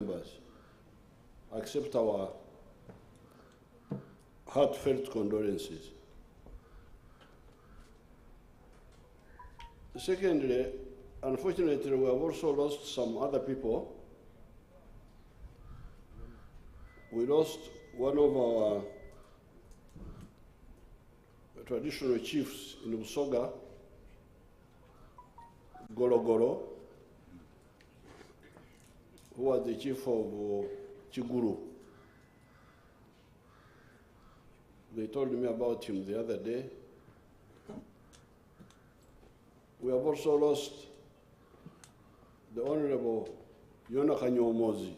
members accept our heartfelt condolences. Secondly, unfortunately, we have also lost some other people. We lost one of our traditional chiefs in Busoga, Kololo, who was the chief of Chiguru. They told me about him the other day. We have also lost the Honorable Omozi,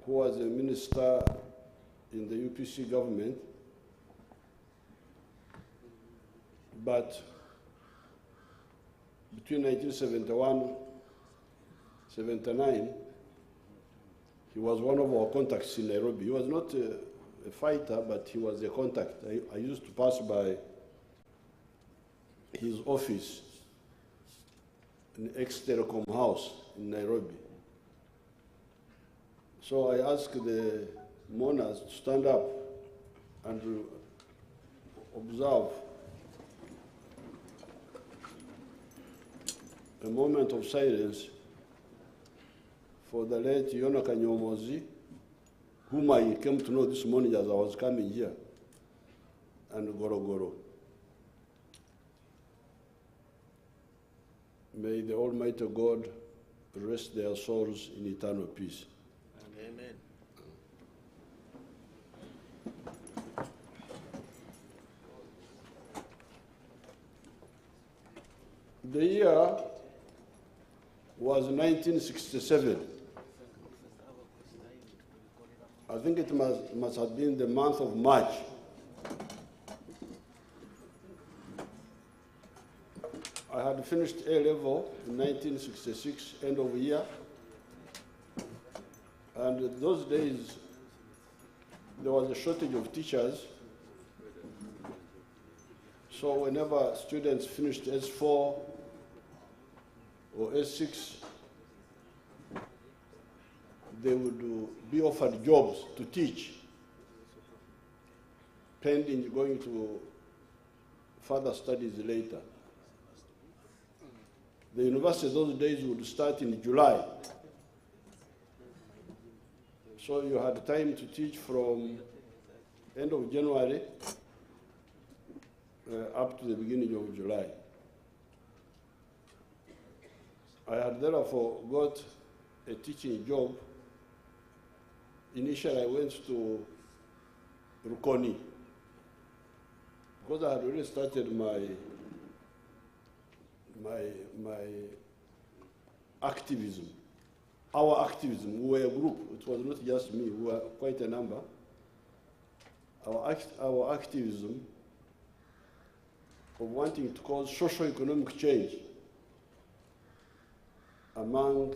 who was a minister in the UPC government, but between 1971-79, he was one of our contacts in Nairobi. He was not a fighter, but he was a contact. I used to pass by his office in ex-Telecom House in Nairobi. So I asked the mourners to stand up and to observe a moment of silence for the late Omozi, whom I came to know this morning as I was coming here, and Kololo. May the Almighty God rest their souls in eternal peace. Amen. The year was 1967. I think it must have been the month of March. I had finished A-level in 1966, end of the year. And in those days, there was a shortage of teachers. So whenever students finished S4 or S6, they would be offered jobs to teach, pending going to further studies later. The university those days would start in July. So you had time to teach from end of January up to the beginning of July. I had therefore got a teaching job. Initially, I went to Rukoni because I had already started my activism. Our activism, we were a group. It was not just me, we were quite a number. Our activism of wanting to cause socio-economic change among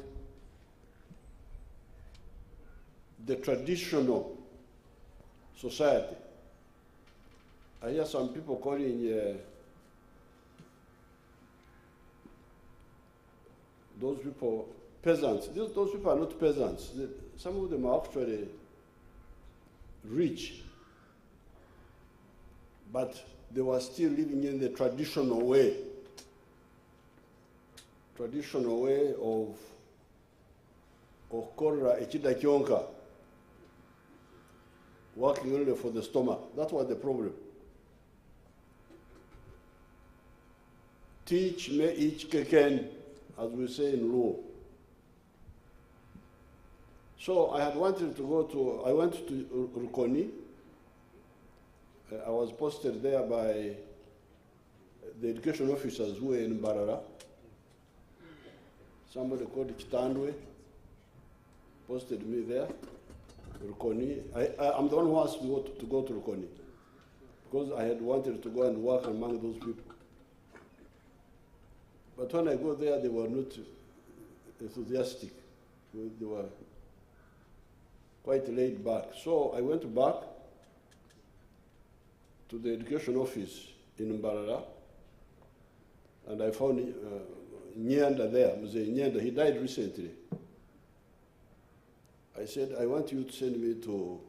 the traditional society. I hear some people calling those people peasants. Those people are not peasants. Some of them are actually rich, but they were still living in the traditional way of korra echida kionka, working only for the stomach. That was the problem. Teach me each keken, as we say in Luo. So I had wanted to go to, I went to Rukoni. I was posted there by the education officers who were in Mbarara. Somebody called Kitandwe posted me there, Rukoni. I'm the one who asked to go to Rukoni because I had wanted to go and work among those people. But when I go there, they were not enthusiastic. They were quite laid back. So I went back to the education office in Mbarara, and I found Nyanda there, Mzee Nyanda. He died recently. I said, I want you to send me to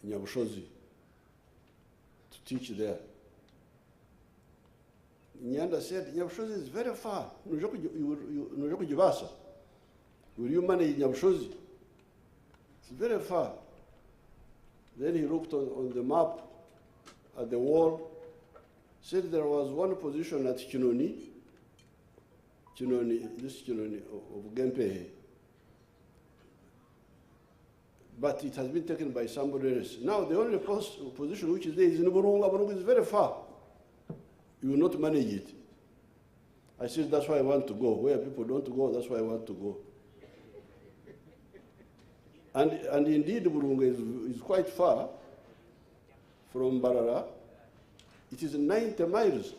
Nyabushozi to teach there. Nyanda said, Nyabushozi is very far. Will you manage Nyabushozi? It's very far. Then he looked on the map at the wall, said there was one position at Chinoni of Gempehe. But it has been taken by somebody else. Now the only position which is there is in Burunga. Burunga is very far. You will not manage it. I said, that's why I want to go. Where people don't go, that's why I want to go. And indeed, Burunga is quite far from Barara. It is 90 miles.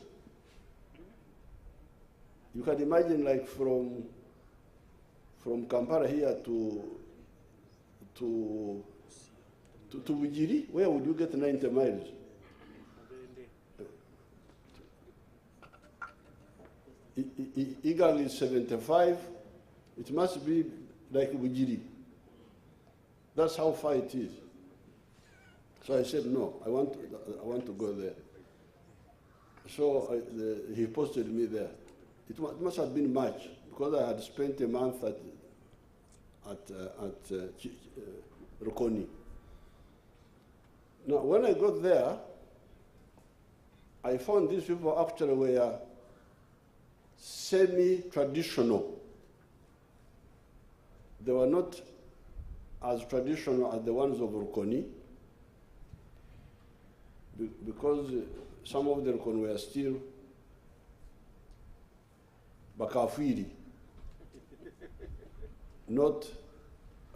You can imagine, like from Kampala here to Bujiri, where would you get 90 miles? Igal is 75. It must be like Bujiri. That's how far it is. So I said, no, I want to go there. So he posted me there. It must have been March, because I had spent a month at Rukoni. Now, when I got there, I found these people actually were semi-traditional. They were not as traditional as the ones of Rukoni, because some of the Rukoni were still Bakafiri,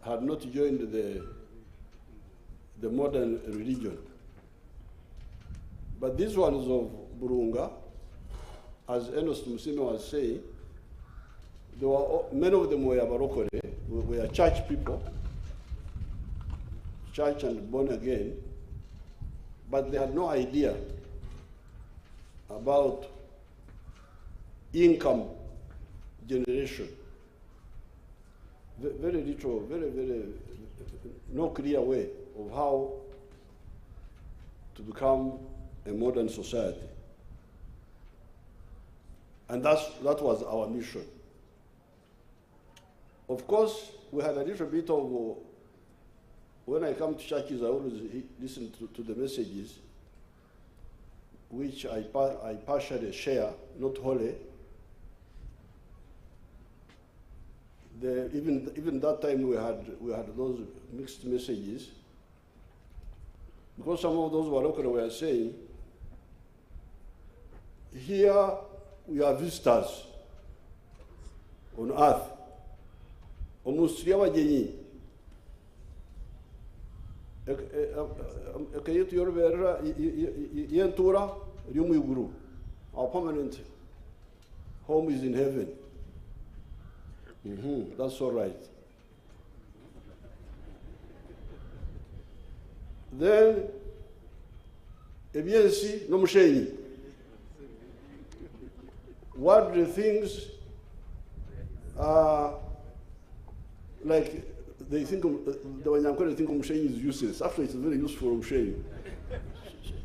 had not joined the modern religion. But these ones of Burunga, as Enos Musime was saying, many of them were Barokore, were church people, church and born again, but they had no idea about income generation. Very little, very, no clear way of how to become a modern society. And that was our mission. Of course, we had a little bit of, when I come to churches, I always listen to the messages, which I partially share, not wholly. Even that time we had those mixed messages, because some of those Warokere were saying, here we are visitors on earth. Omusria wajenyi. Ekayet yorubera yentura ryumwiguru. Our permanent home is in heaven. That's all right. Then, ebiensi no mushenyi. What the things are like, they think the Wanyankore think mushenyi is useless. Actually, it's very useful mushenyi.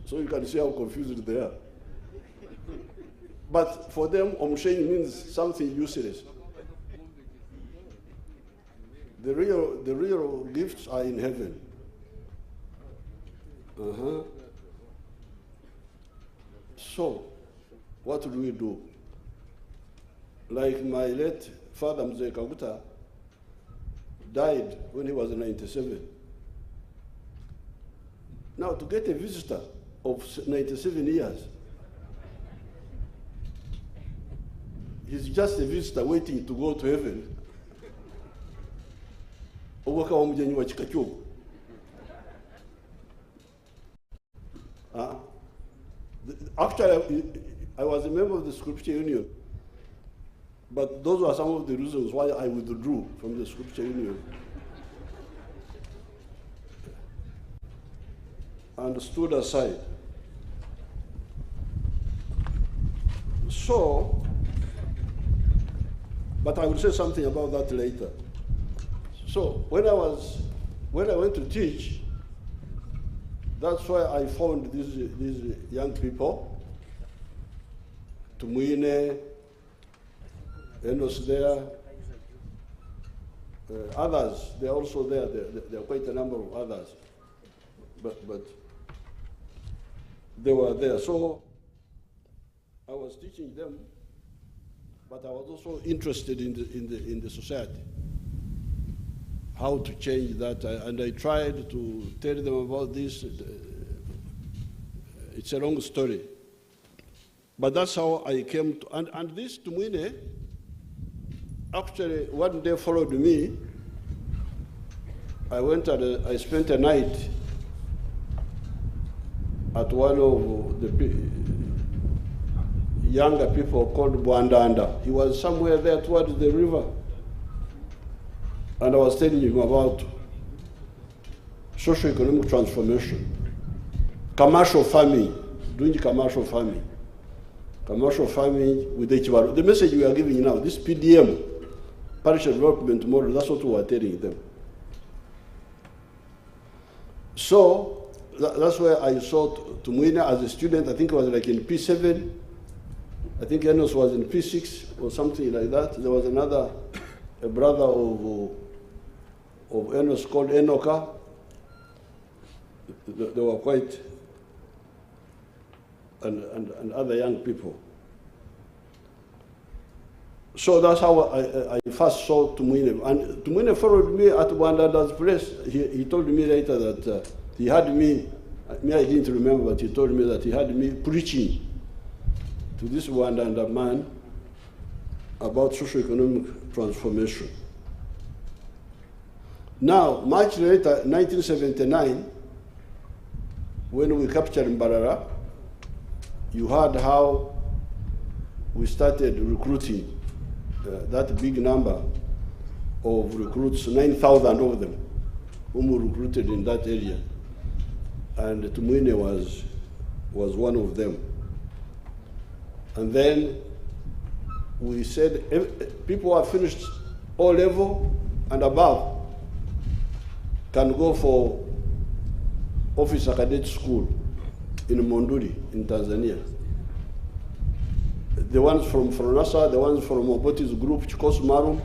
So you can see how confused they are. But for them, mushenyi means something useless. The real gifts are in heaven. So, what do we do? Like my late father, Mzee Kaguta, died when he was 97. Now, to get a visitor of 97 years, he's just a visitor waiting to go to heaven. Actually, I was a member of the Scripture Union, but those were some of the reasons why I withdrew from the Scripture Union and stood aside. So, but I will say something about that later. So when I went to teach, that's why I found these young people. Tumwine, Enos there, others, they're also there. There are quite a number of others, but they were there. So I was teaching them, but I was also interested in the society, how to change that, and I tried to tell them about this. It's a long story, but that's how I came to, and this Tumwine actually one day followed me. I went and I spent a night at one of the younger people called Bwandanda. He was somewhere there towards the river. And I was telling him about socio-economic transformation, commercial farming, doing commercial farming. Commercial farming with H1. The message we are giving now, this PDM, Parish Development Model, that's what we are telling them. So that's where I saw Tumwine as a student. I think it was like in P7. I think Enos was in P6 or something like that. There was a brother of Enos called Enoka. They were quite, and other young people. So that's how I first saw Tumwine. And Tumwine followed me at Bwandanda's place. He told me later that he had me I didn't remember, but he told me that he had me preaching to this Bwandanda man about socio-economic transformation. Now, much later, 1979, when we captured Mbarara, you heard how we started recruiting that big number of recruits, 9,000 of them, whom we recruited in that area. And Tumwine was one of them. And then we said, people who have finished O level and above can go for officer cadet school in Monduli, in Tanzania. The ones from Fronasa, the ones from Moboti's group, Chikos Marum,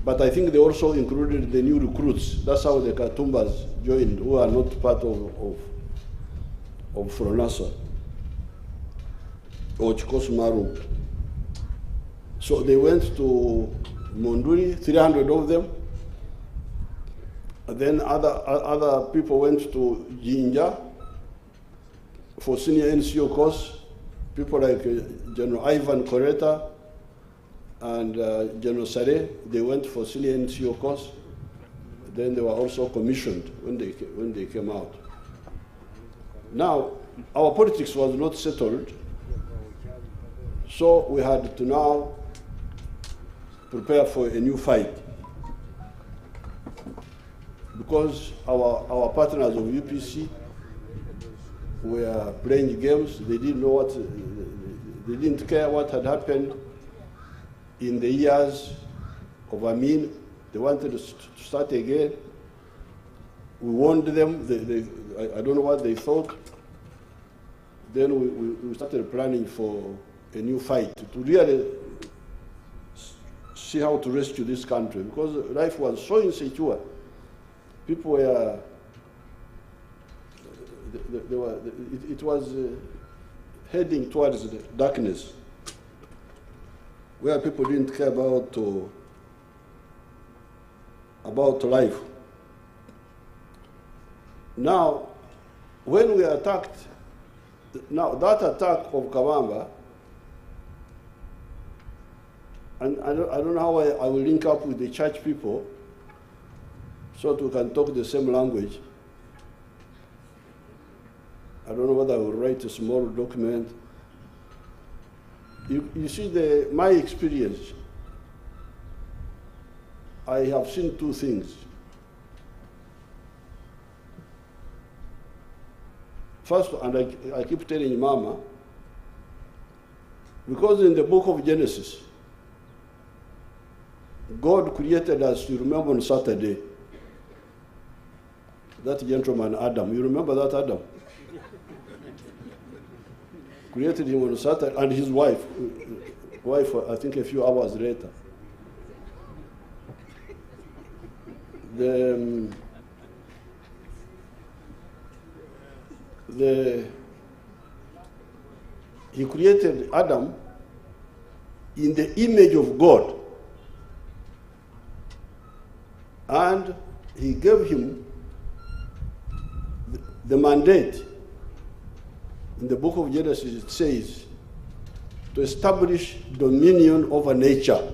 but I think they also included the new recruits. That's how the Katumbas joined, who are not part of Fronasa or Chikos Marum. So they went to Monduli, 300 of them. And then other people went to Jinja for senior NCO course. People like General Ivan Koreta and General Sare, they went for senior NCO course. Then they were also commissioned when they came out. Now, our politics was not settled, so we had to now prepare for a new fight. Because our partners of UPC were playing games, they didn't care what had happened in the years of Amin. They wanted to start again. We warned them, I don't know what they thought. Then we started planning for a new fight to really see how to rescue this country, because life was so insecure. People were, it was heading towards the darkness, where people didn't care about life. Now, when we attacked, now that attack of Kabamba, and I don't know how I will link up with the church people so that we can talk the same language. I don't know whether I will write a small document. You see, my experience, I have seen two things. First, and I keep telling Mama, because in the book of Genesis, God created us, you remember, on Saturday. That gentleman, Adam, you remember that Adam? Created him on Saturday, and his wife, I think a few hours later. He created Adam in the image of God, and he gave him the mandate. In the book of Genesis, it says, to establish dominion over nature.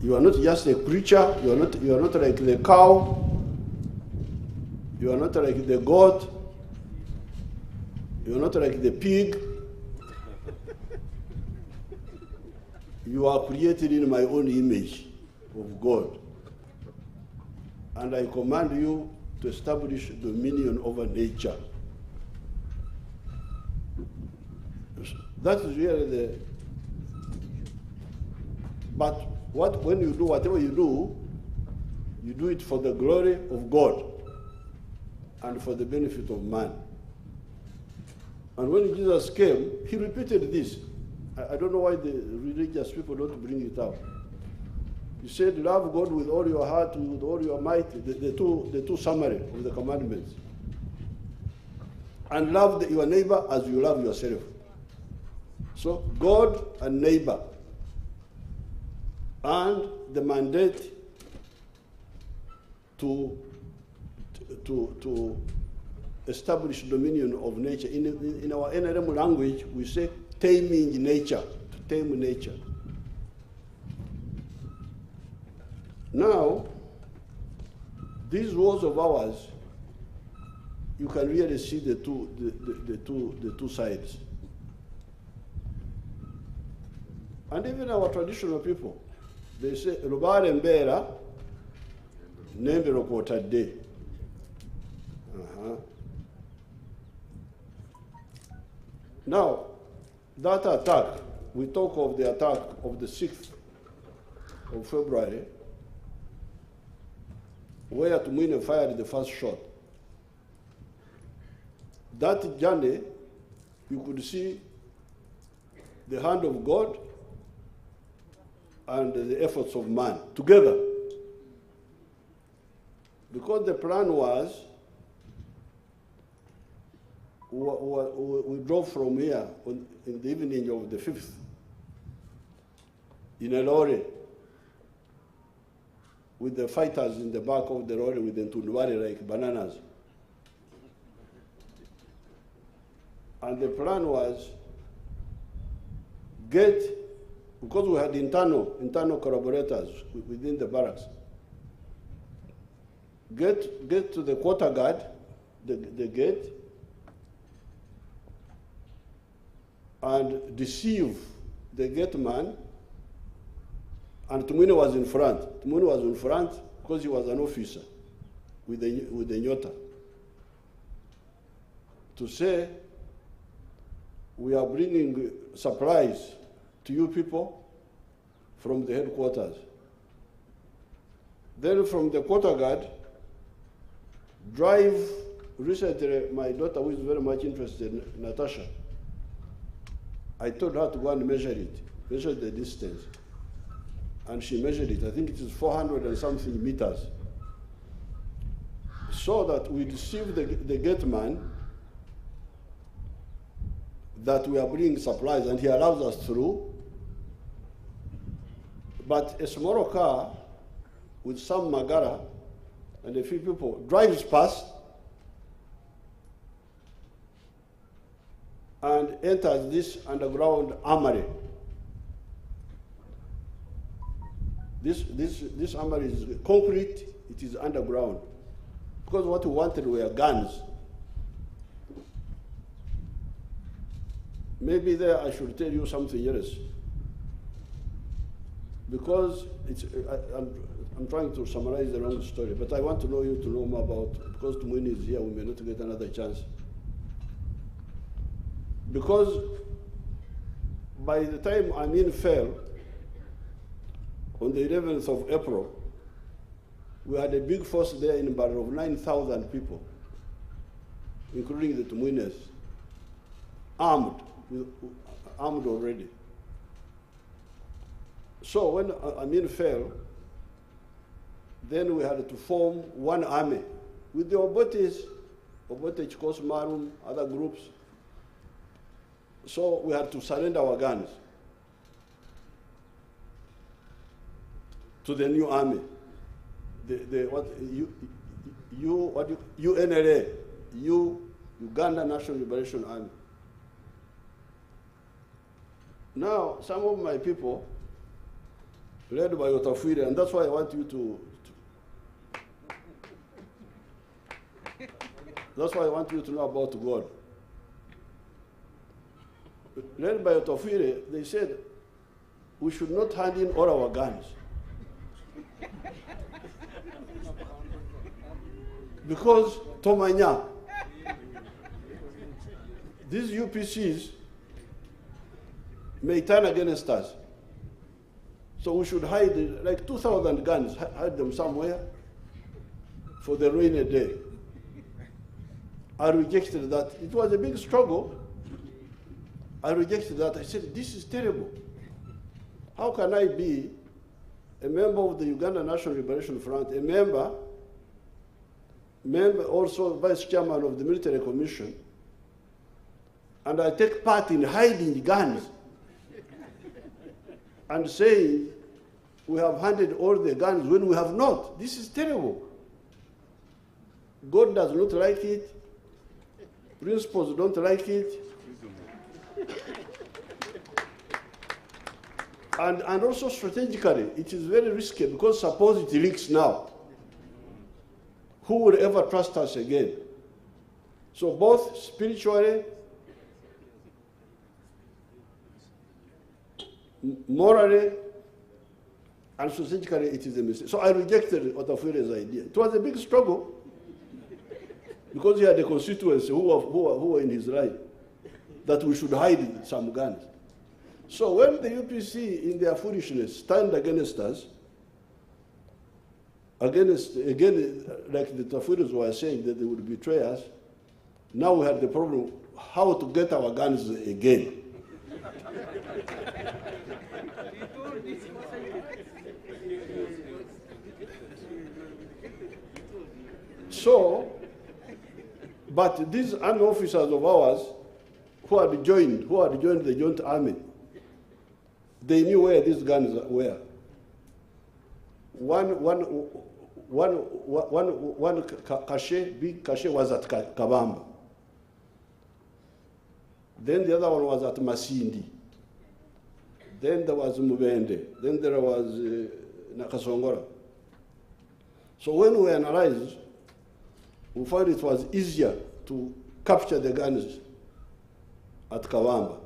You are not just a creature, you are not like the cow, you are not like the goat, you are not like the pig. You are created in my own image of God. And I command you to establish dominion over nature. That is really but when you do whatever you do it for the glory of God and for the benefit of man. And when Jesus came, he repeated this. I don't know why the religious people don't bring it out. He said, love God with all your heart, with all your might, the two summary of the commandments. And love your neighbor as you love yourself. So God and neighbor. And the mandate to establish dominion of nature. In our NRM language, we say taming nature, to tame nature. Now, these words of ours, you can really see the two sides. And even our traditional people, they say, Rubare mbera, nembero kotade. Now, that attack, we talk of the attack of the 6th of February, where Tumwine fired the first shot. That journey, you could see the hand of God and the efforts of man together. Because the plan was, we drove from here in the evening of the 5th in a lorry with the fighters in the back of the lorry with the Tumwine like bananas. And the plan was because we had internal collaborators within the barracks, get to the quarter guard, the gate, and deceive the gate man. And Tumwine was in front. Tumwine was in front because he was an officer with the Nyota. To say, we are bringing supplies to you people from the headquarters. Then from the quarter guard, drive, recently my daughter who is very much interested, Natasha, I told her to go and measure the distance. And she measured it. I think it is 400 and something meters. So that we deceive the gate man that we are bringing supplies, and he allows us through. But a small car with some Magara and a few people drives past and enters this underground armory. This armory is concrete, it is underground. Because what we wanted were guns. Maybe there I should tell you something else. Because I'm trying to summarize the wrong story, but I want to know you to know more about, because Tumwine is here, we may not get another chance. Because by the time Amin fell, on the 11th of April, we had a big force there in Mbara of 9,000 people, including the Tumwines, armed already. So when Amin fell, then we had to form one army with the Obotes, Chikos Marum, other groups. So we had to surrender our guns to the new army. UNLA, Uganda National Liberation Army. Now, some of my people, led by Otafwire, and that's why I want you that's why I want you to know about God. Led by Otafwire, they said, we should not hand in all our guns. Because Tomanya, these UPCs may turn against us. So we should hide like 2,000 guns, hide them somewhere for the rainy day. I rejected that. It was a big struggle. I rejected that. I said, this is terrible. How can I be a member of the Uganda National Liberation Front, a member also vice chairman of the Military Commission, and I take part in hiding guns and saying we have handed all the guns when we have not. This is terrible. God does not like it. Principals don't like it. And also strategically, it is very risky because suppose it leaks now. Who will ever trust us again? So both spiritually, morally, and strategically, it is a mistake. So I rejected Otafwire's idea. It was a big struggle because he had a constituency who were in his right that we should hide some guns. So when the UPC, in their foolishness, stand against us, again, like the Tafiris were saying that they would betray us, now we had the problem how to get our guns again. So, but these army officers of ours who had joined the joint army, they knew where these guns were. One cache, big cache was at Kabamba. Then the other one was at Masindi. Then there was Mubende. Then there was Nakasongora. So when we analyzed, we found it was easier to capture the guns at Kawamba.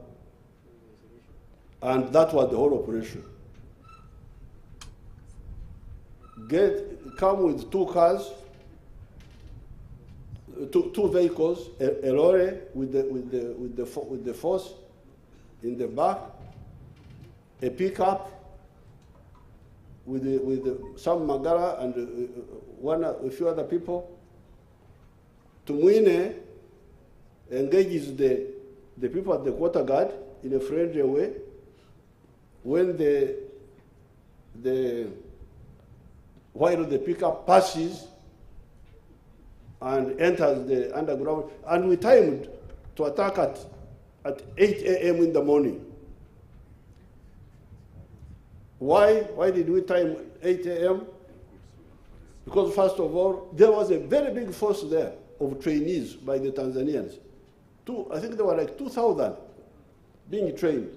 And that was the whole operation. Come with 2 cars, two vehicles, a lorry with the force in the back, a pickup with some Magara and a few other people. Tumwine engages the people at the quarter guard in a friendly way. When while the pickup passes and enters the underground, and we timed to attack at 8 a.m. in the morning. Why did we time 8 a.m.? Because first of all, there was a very big force there of trainees by the Tanzanians. I think there were like 2,000 being trained.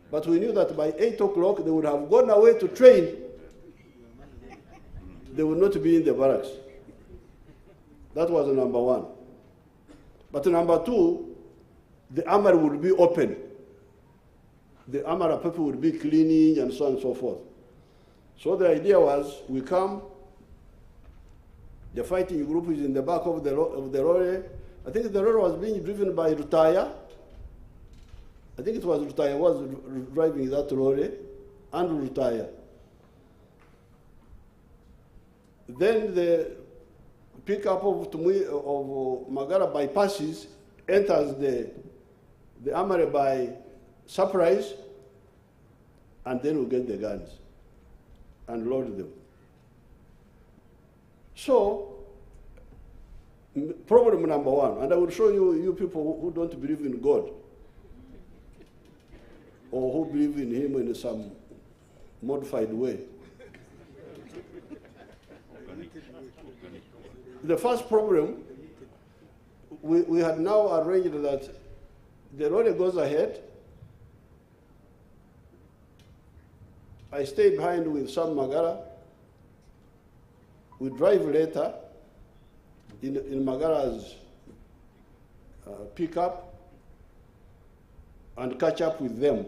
But we knew that by 8 o'clock they would have gone away to train. They would not be in the barracks. That was number one. But number two, the armory would be open. The armory people would be cleaning and so on and so forth. So the idea was, we come, the fighting group is in the back of the lorry. I think the lorry was being driven by Rutaya, I think it was Rutaya was driving that lorry, and Rutaya. Then the pickup of Magara bypasses, enters the armory by surprise, and then we get the guns and load them. So, problem number one, and I will show you people who don't believe in God, or who believe in him in some modified way. The first problem, we had now arranged that the road goes ahead. I stay behind with Sam Magara. We drive later in Magara's pickup and catch up with them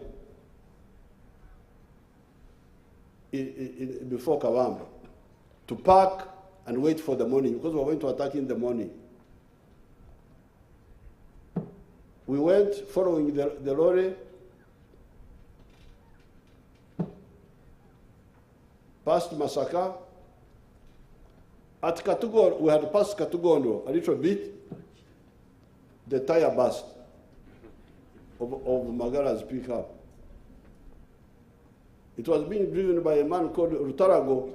before Kawamba to park and wait for the morning, because we were going to attack in the morning. We went following the lorry, past Masaka. At Katugondo, we had passed Katugondo a little bit. The tire burst of Magara's pickup. It was being driven by a man called Rutarago.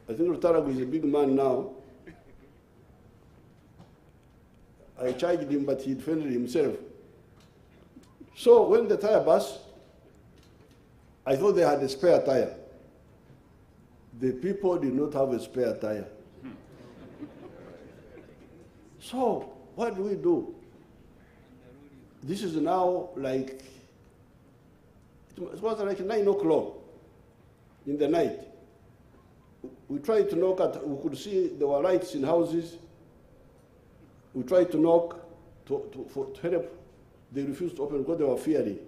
I think Rutarago is a big man now. I charged him, but he defended himself. So when the tire burst, I thought they had a spare tire. The people did not have a spare tire. So what do we do? This is now like, it was like 9 o'clock in the night. We tried to knock at, we could see there were lights in houses. We tried to knock to help. They refused to open because they were fearing.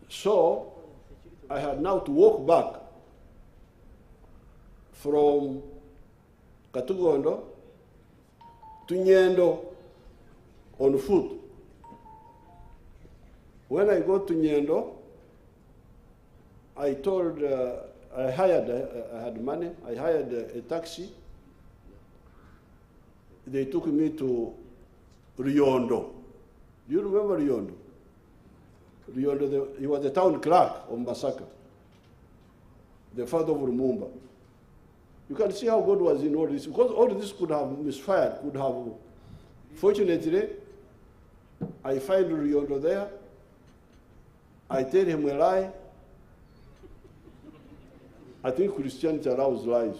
So I had now to walk back from Katugondo to Nyendo on foot. When I got to Nyendo, I told, I had money, I hired a taxi. They took me to Riondo. Do you remember Riondo? Riondo, he was the town clerk of Masaka, the father of Lumumba. You can see how God was in all this, because all this could have misfired, could have. Fortunately, I find Riondo there. I tell him a lie. I think Christianity allows lies.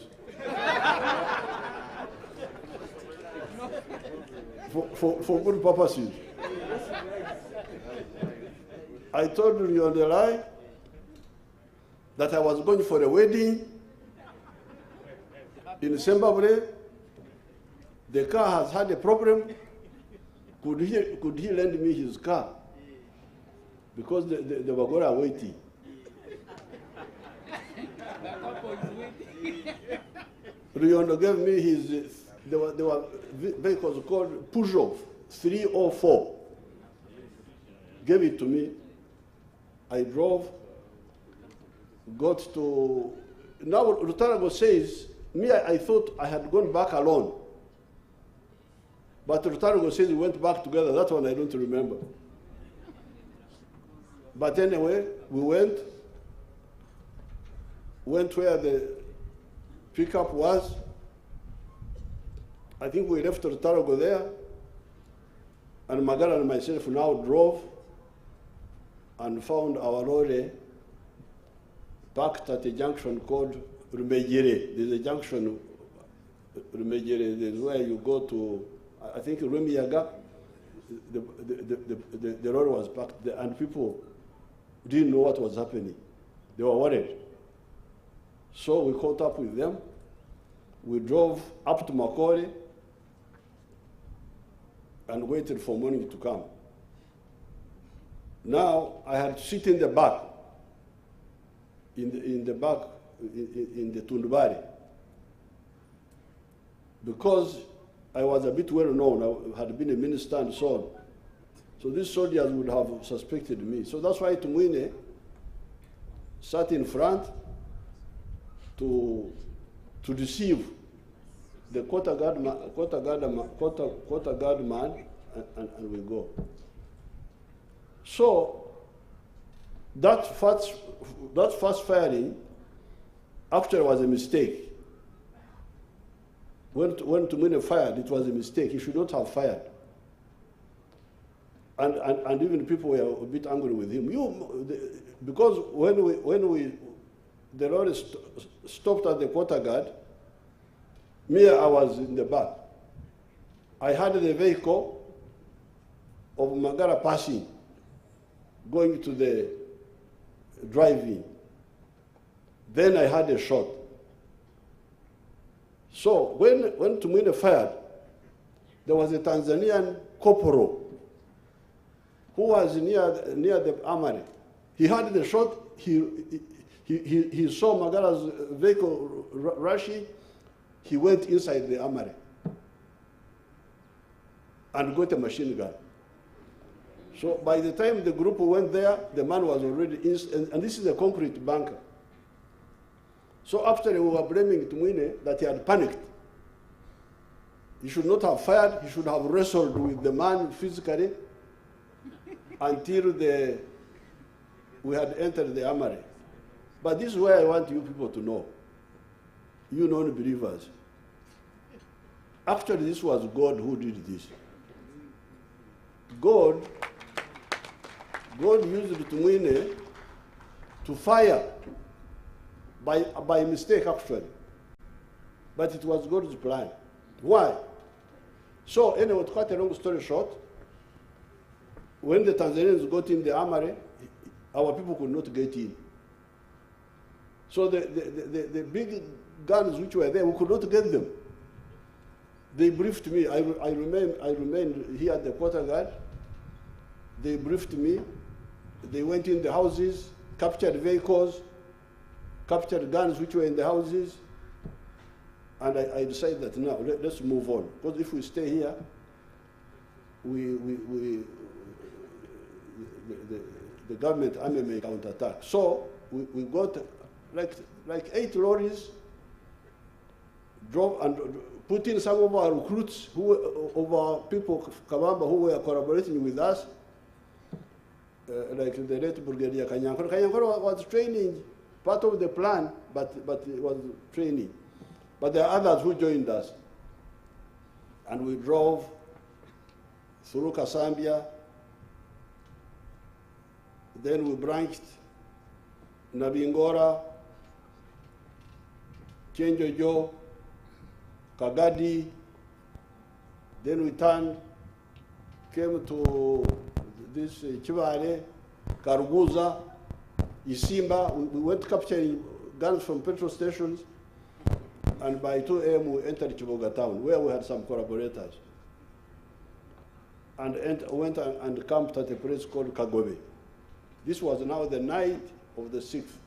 for good purposes. I told Riondo a lie that I was going for a wedding in Zimbabwe. The car has had a problem. Could he lend me his car? Because the Bagora are waiting. Riondo gave me his, there were vehicles called Peugeot 304. Gave it to me. I drove, got to, now Rutarago says, I thought I had gone back alone. But Rutarago says we went back together. That one I don't remember. But anyway, we went where the pickup was. I think we left Rutarago there, and Magara and myself now drove and found our lorry parked at a junction called Rumejere. There's a junction, Rumejere, there's where you go to, I think Rumiyaga. The lorry was parked there, and people didn't know what was happening. They were worried. So we caught up with them. We drove up to Makori and waited for morning to come. Now I had to sit in the back, in the Tundubari, because I was a bit well known. I had been a minister and so on. So these soldiers would have suspected me. So that's why Tumwine sat in front to deceive the quarter guard man, and we go. So that first firing actually was a mistake. When Tumwine fired, it was a mistake. He should not have fired. And even people were a bit angry with him. Because when the lorry stopped at the quarter guard, me, I was in the back. I had the vehicle of Magara passing, going to the drive-in. Then I had a shot. So when Tumwine fired, there was a Tanzanian corporal who was near the armory. He had the shot. He saw Magara's vehicle rushing. He went inside the armory and got a machine gun. So by the time the group went there, the man was already in, and this is a concrete bunker. So after we were blaming Tumwine that he had panicked. He should not have fired. He should have wrestled with the man physically until we had entered the armory. But this is where I want you people to know, you non-believers. Actually, this was God who did this. God used Tumwine to fire by mistake, actually. But it was God's plan. Why? So anyway, to cut a long story short, when the Tanzanians got in the armory, our people could not get in. So the big guns which were there, we could not get them. They briefed me. I remained here at the quarter guard. They briefed me. They went in the houses, captured vehicles, captured guns which were in the houses. And I decided that now, let's move on. Because if we stay here, the government army may counterattack. So we got like 8 lorries, drove and put in some of our recruits, of our people, Kabamba, who were collaborating with us, like the late Brigadier Kanyankoro. Kanyankoro was training, part of the plan, but it was training. But there are others who joined us. And we drove through Kasambia. Then we branched Nabingora, Chenjojo, Kagadi. Then we turned, came to this Chivale, Karuguza, Isimba. We went capturing guns from petrol stations. And by 2 a.m. we entered Chiboga town, where we had some collaborators. And went and camped at a place called Kagobe. This was now the night of the 6th.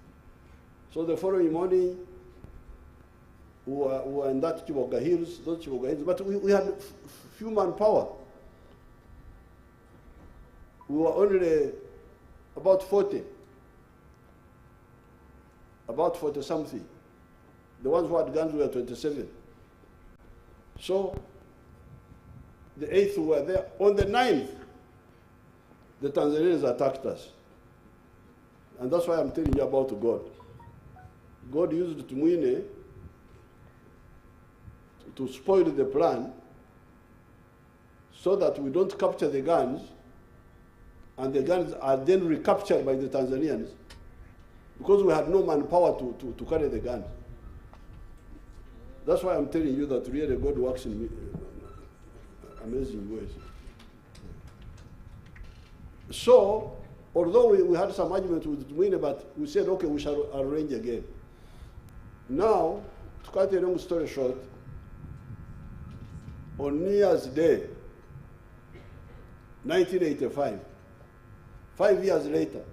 So the following morning, we were in that Chiboga Hills, those Chiboga Hills, but we had few manpower. We were only about 40 something. The ones who had guns were 27. So the 8th were there. On the 9th, the Tanzanians attacked us. And that's why I'm telling you about God. God used Tumwine to spoil the plan so that we don't capture the guns, and the guns are then recaptured by the Tanzanians because we had no manpower to carry the guns. That's why I'm telling you that really God works in amazing ways. So, although we had some argument with Tumwine, but we said, okay, we shall arrange again. Now, to cut a long story short, on New Year's Day, 1985, 5 years later,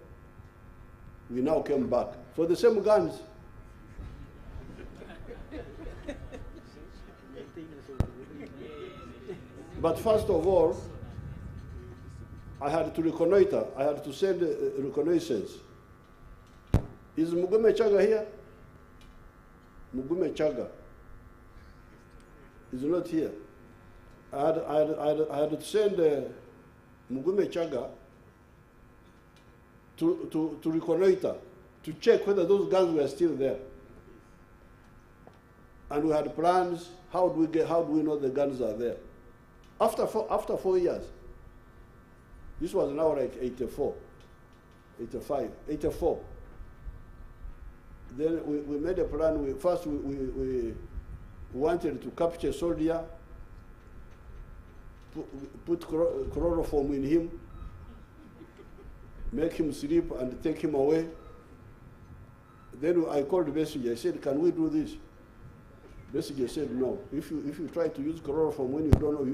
we now came back for the same guns. But first of all, I had to reconnoiter. I had to send reconnaissance. Is Mugume Chaga here? Mugume Chaga is not here. I had to send Mugume Chaga to reconnoiter, to check whether those guns were still there. And we had plans. How do we know the guns are there? After 4 years. This was now like 84, 85, 84. Then we made a plan. First we wanted to capture soldier, put chloroform in him, make him sleep and take him away. Then I called the messenger. I said, can we do this? The messenger said, no. If you try to use chloroform when you don't know,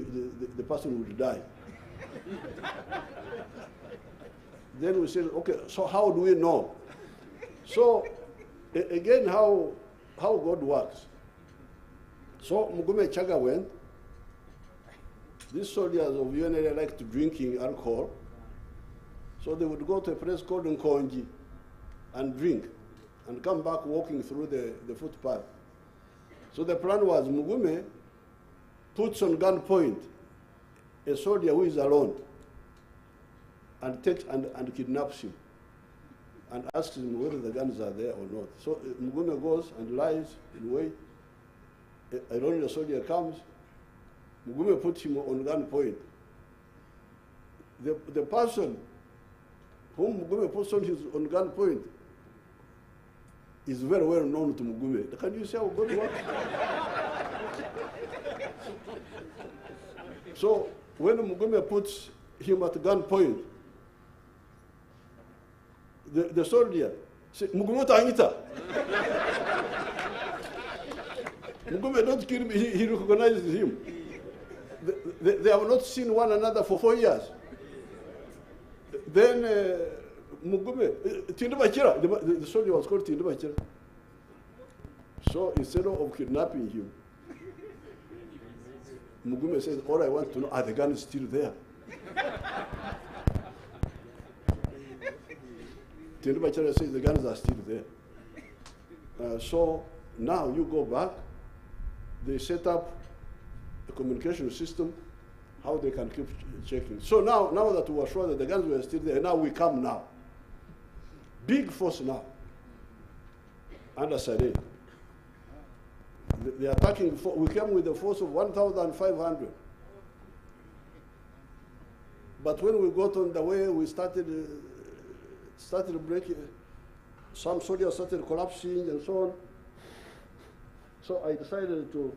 the person will die. Then we said, okay, so how do we know? So again, how God works. So Mugume Chaga went. These soldiers of UNLA liked drinking alcohol. So they would go to a place called Nkonji and drink and come back walking through the footpath. So the plan was Mugume puts on gunpoint a soldier who is alone and takes and kidnaps him and asks him whether the guns are there or not. So Mugume goes and lies in wait. A lonely soldier comes. Mugume puts him on gunpoint. The person whom Mugume puts on gunpoint is very well known to Mugume. Can you see how God works? So when Mugume puts him at gunpoint, the soldier said, Mugume Tangita. Mugume don't kill him, he recognizes him. They have not seen one another for 4 years. Then Mugume, the soldier was called Tindubachira. So instead of kidnapping him, Mugume says, all I want to know, are the guns still there? Tindubachira says the guns are still there. So now you go back. They set up a communication system, how they can keep checking. So now that we are sure that the guns were still there, now we come now. Big force now, under Sade. The attacking, we came with a force of 1,500. But when we got on the way, we started breaking. Some soldiers started collapsing and so on. So I decided to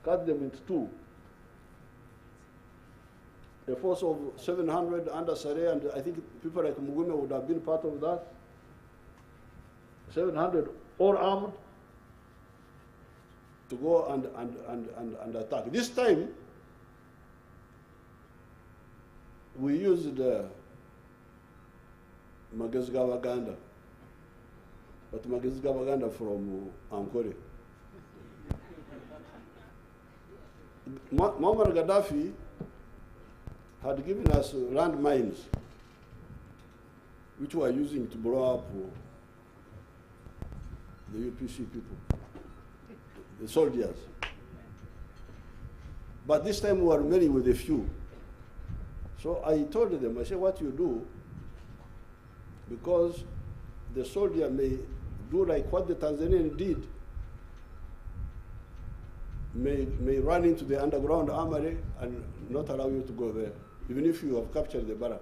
cut them into two. A force of 700 under Sare, and I think people like Mugume would have been part of that. 700 all armed to go and attack. This time, we used Magazgawaganda, but Magazgawaganda from Ankole. Muammar Gaddafi had given us landmines, which we are using to blow up the UPC people, the soldiers. But this time we were many with a few. So I told them, I said, what you do, because the soldier may do like what the Tanzanian did, may run into the underground armory and not allow you to go there, even if you have captured the barrack.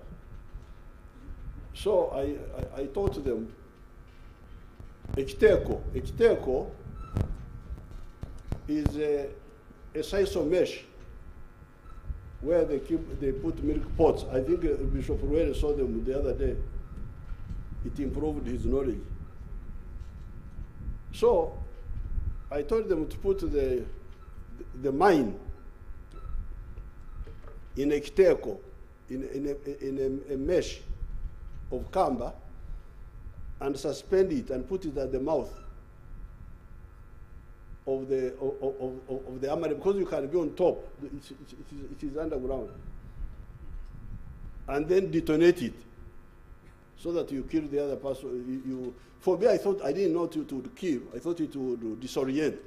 So I taught them Ekiteko is a sisal mesh where they put milk pots. I think Bishop Ruere saw them the other day. It improved his knowledge. So I told them to put the mine in a kiteko, in a mesh of kamba, and suspend it and put it at the mouth of the armory, because you can be on top. It is underground. and then detonate it so that you kill the other person. For me, I thought, I didn't know to kill. I thought it would disorient.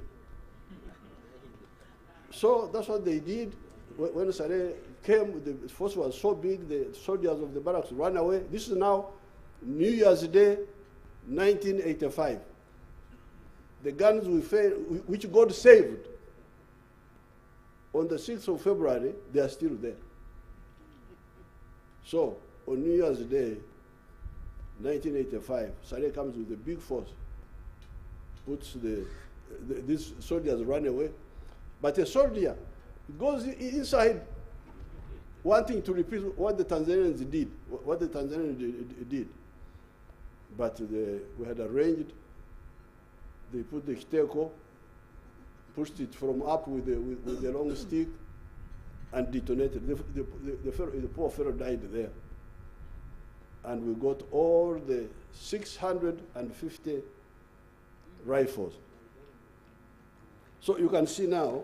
So that's what they did. When Saleh came, the force was so big, the soldiers of the barracks ran away. This is now New Year's Day, 1985. The guns which God saved on the 6th of February, they are still there. So on New Year's Day, 1985, Saleh comes with a big force, puts these soldiers run away. But a soldier goes inside wanting to repeat what the Tanzanians did, But we had arranged, they put the kiteko, pushed it from up with the long stick, and detonated. The poor fellow died there. And we got all the 650 rifles. So you can see now,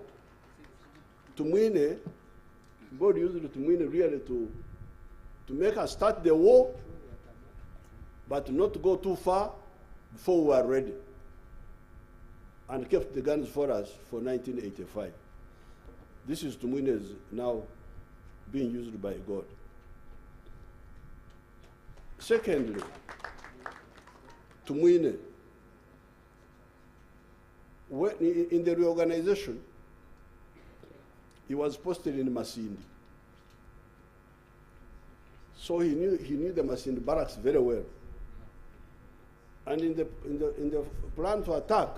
Tumwine, God used Tumwine really to make us start the war, but not to go too far before we were ready. And kept the guns for us for 1985. This is Tumwine's now being used by God. Secondly, Tumwine, in the reorganization, he was posted in Masindi. So he knew the Masindi barracks very well. And in the plan to attack,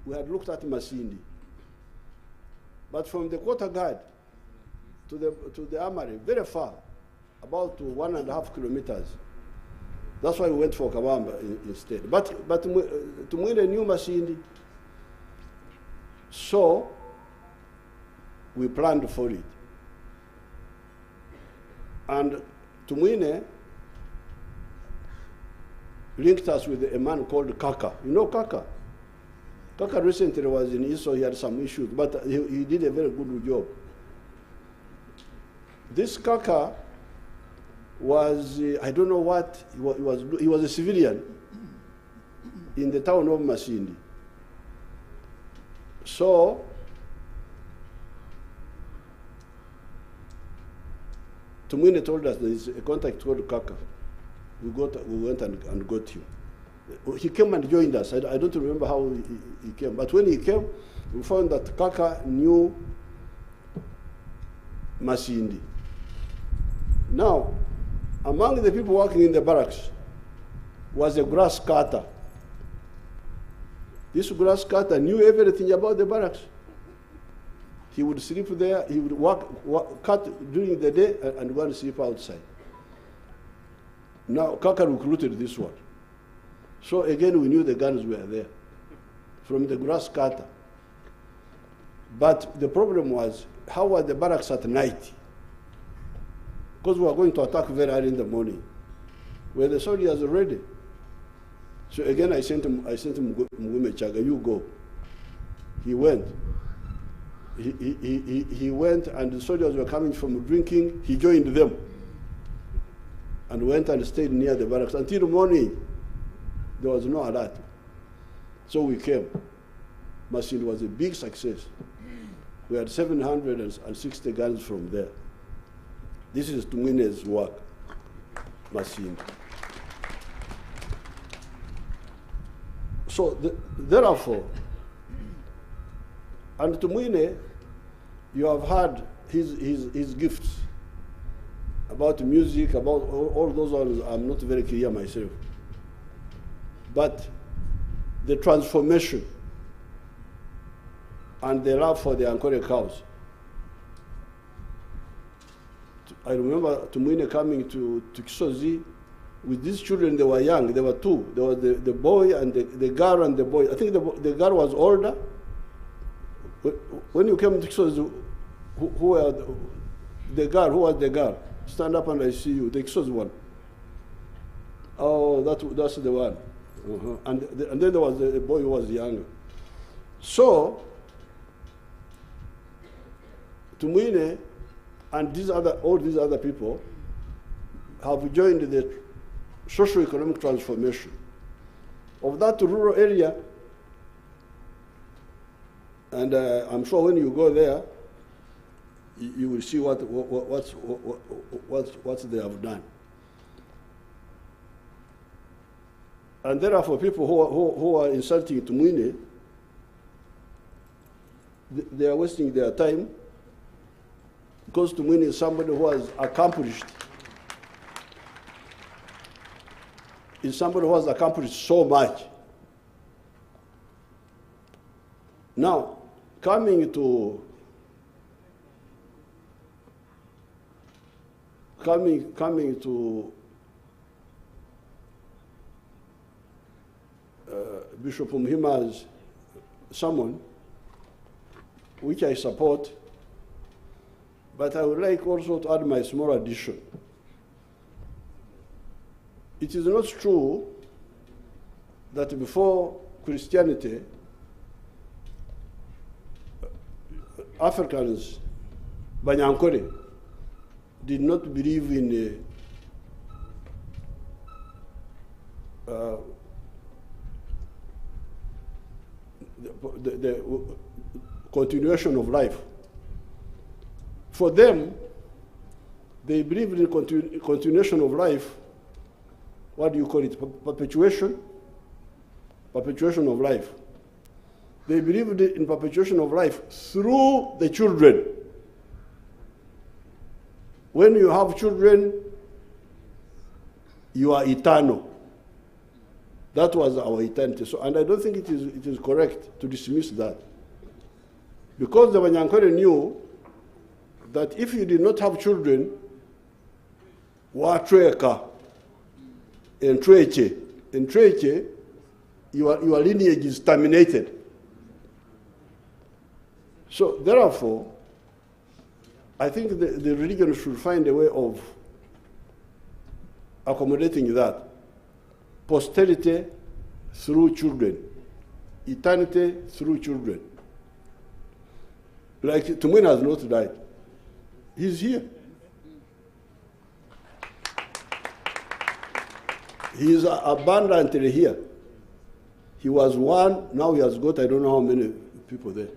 we had looked at Masindi. But from the quarter guard to the armory, very far, about 1.5 kilometers. That's why we went for Kabamba instead. But Tumwine knew Masindi. So we planned for it. And Tumwine linked us with a man called Kaka. You know Kaka? Kaka recently was in ISO, he had some issues, but he did a very good job. This Kaka was, I don't know what, he was a civilian in the town of Masindi. So, Tumwine told us there is a contact called Kaka. We went and got him. He came and joined us. I don't remember how he came, but when he came, we found that Kaka knew Masindi. Now, among the people working in the barracks was a grass cutter. This grass cutter knew everything about the barracks. He would sleep there, he would cut during the day and go and sleep outside. Now, Kaka recruited this one. So again, we knew the guns were there from the grass cutter. But the problem was, how were the barracks at night? Because we were going to attack very early in the morning. Were the soldiers ready? So again, I sent him Mugume Chaga, you go. He went. He went, and the soldiers were coming from drinking. He joined them and went and stayed near the barracks until morning. There was no alert. So we came. Masindi was a big success. We had 760 guns from there. This is Tumwine's work, Masindi. So therefore, and Tumwine, you have heard his gifts about music, about all those ones. I'm not very clear myself. But the transformation and the love for the Ankole cows. I remember Tumwine coming to Kisozi with these children. They were young. There were two. There was the boy and the girl and the boy. I think the girl was older. When you came to Kisozi, who were the girl? Who was the girl? Stand up and I see you. The Kisozi one. Oh, that's the one. And then there was the boy who was younger. So, Tumwine and all these other people have joined the socio-economic transformation of that rural area. And I'm sure when you go there, you will see what they have done. And therefore, people who are insulting Tumwine, they are wasting their time, because Tumwine is somebody who has accomplished, so much. Now, coming to Bishop Mhima's sermon, which I support, but I would like also to add my small addition. It is not true that before Christianity, Africans, Banyankore, did not believe in the continuation of life. For them, they believed in continuation of life. What do you call it? Perpetuation? Perpetuation of life. They believed in perpetuation of life through the children. When you have children, you are eternal. That was our eternity. So, and I don't think it is correct to dismiss that. Because the Banyankore knew that if you did not have children, your lineage is terminated. So therefore, I think the religion should find a way of accommodating that. Posterity through children. Eternity through children. Like Tumwine has not died. He's here. He is abundantly here. He was one, now he has got I don't know how many people there.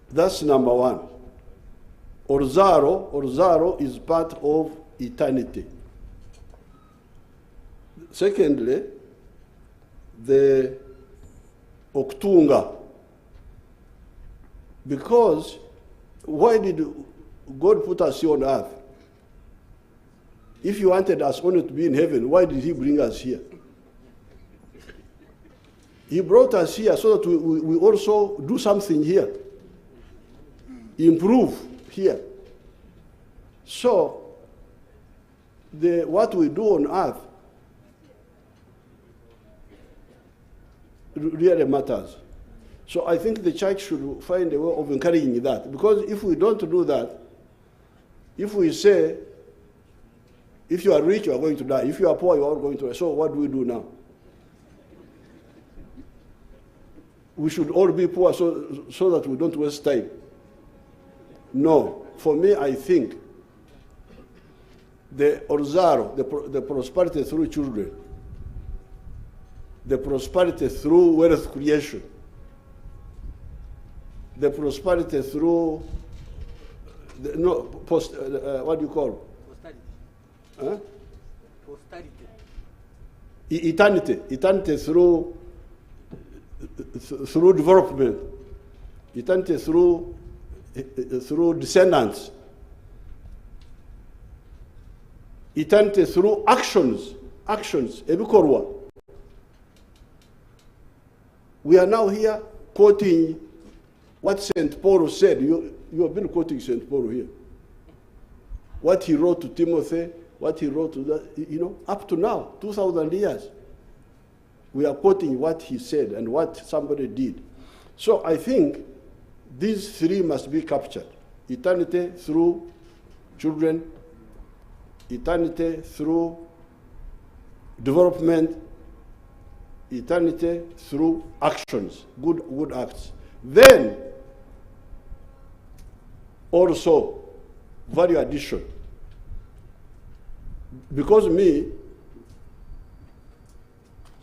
That's number one. Orzaro is part of eternity. Secondly, the Oktunga. Because why did God put us here on earth? If he wanted us only to be in heaven, why did he bring us here? He brought us here so that we also do something here. Improve here. So, what we do on earth really matters. So I think the church should find a way of encouraging that. Because if we don't do that, if we say, if you are rich, you are going to die. If you are poor, you are going to die. So what do we do now? We should all be poor so that we don't waste time. No. For me, I think the Orzaro, the prosperity through children, the prosperity through wealth creation, the prosperity through, what do you call? Posterity. Eternity through development, eternity through descendants, eternity through actions, ebikorwa. We are now here quoting what St. Paul said. You have been quoting St. Paul here. What he wrote to Timothy, what he wrote to that, up to now, 2,000 years. We are quoting what he said and what somebody did. So I think these three must be captured. Eternity through children, eternity through development, eternity through actions, good acts. Then also value addition. Because me,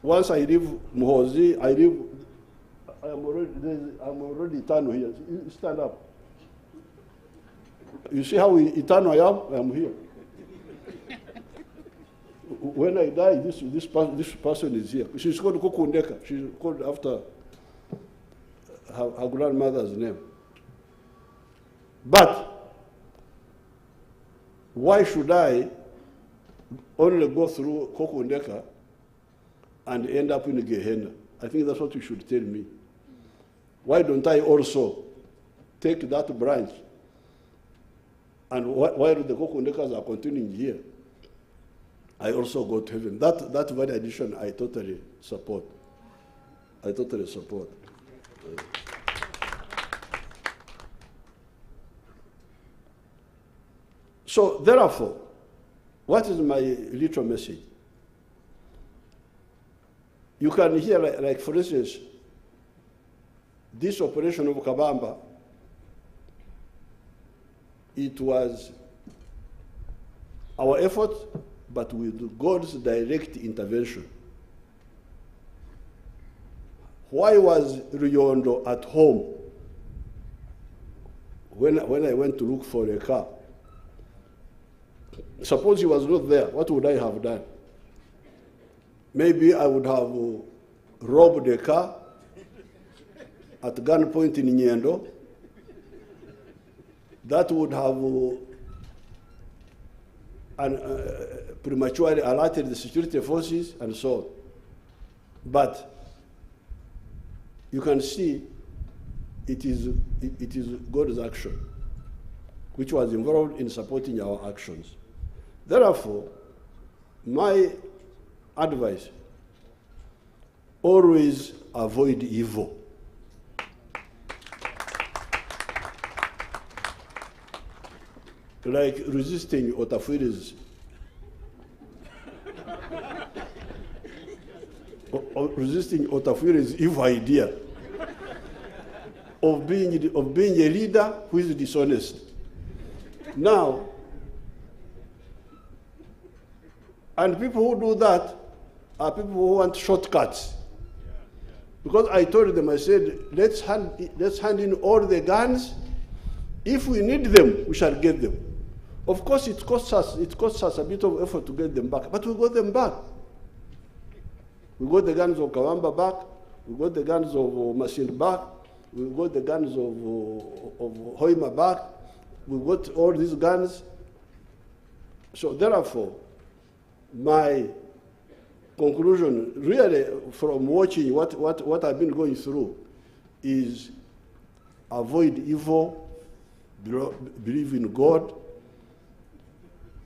once I leave Muhozi, I'm already Itano here. Stand up. You see how Itano I am here. When I die, this person is here. She's called Kukundeka. She's called after her grandmother's name. But why should I only go through Kukundeka and end up in Gehenna? I think that's what you should tell me. Why don't I also take that branch? And while the Kokundekas are continuing here, I also go to heaven. That value addition I totally support. I totally support. So therefore, what is my little message? You can hear, like for instance, this operation of Kabamba, it was our effort, but with God's direct intervention. Why was Ruyondo at home when I went to look for a car? Suppose he was not there, what would I have done? Maybe I would have robbed a car at gunpoint in Nyendo. That would have prematurely alerted the security forces and so on. But you can see it is God's action, which was involved in supporting our actions. Therefore, my advice, always avoid evil. Like resisting Otafuire's evil idea of being a leader who is dishonest. Now, and people who do that are people who want shortcuts. Because I told them, I said, let's hand in all the guns. If we need them, we shall get them. Of course, it costs us a bit of effort to get them back, but we got them back. We got the guns of Kawamba back. We got the guns of Masin back. We got the guns of Hoima back. We got all these guns. So therefore, my conclusion, really, from watching what I've been going through, is avoid evil, believe in God,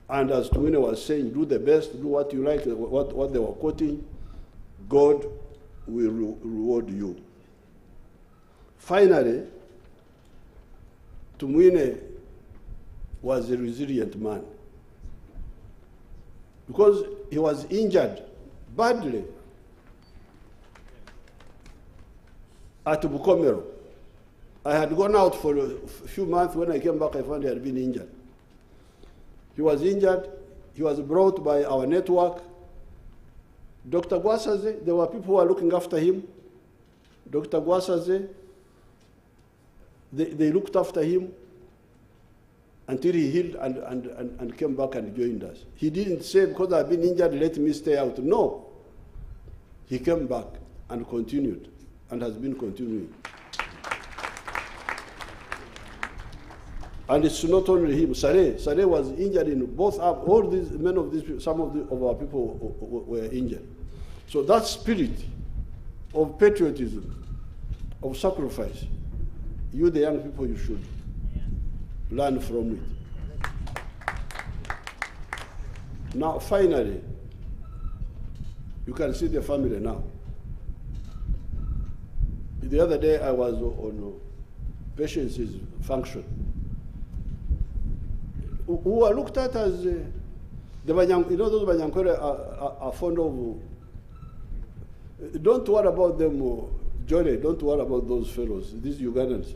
and as Tumwine was saying, do the best, do what you like, what they were quoting, God will reward you. Finally, Tumwine was a resilient man because he was injured badly at Bukomero. I had gone out for a few months. When I came back, I found he had been injured. He was injured. He was brought by our network. Dr. Gwasaze, there were people who were looking after him. Dr. Gwasaze, they looked after him until he healed and came back and joined us. He didn't say, because I've been injured, let me stay out. No. He came back and continued and has been continuing. And it's not only him. Sare was injured in both arms. All these men of these people, some of our people were injured. So that spirit of patriotism, of sacrifice, you the young people, you should learn from it. Now, finally, you can see the family now. The other day I was on Patience's function, who are looked at as the those Banyankore are fond of. Don't worry about them, Johnny. Don't worry about those fellows, these Ugandans.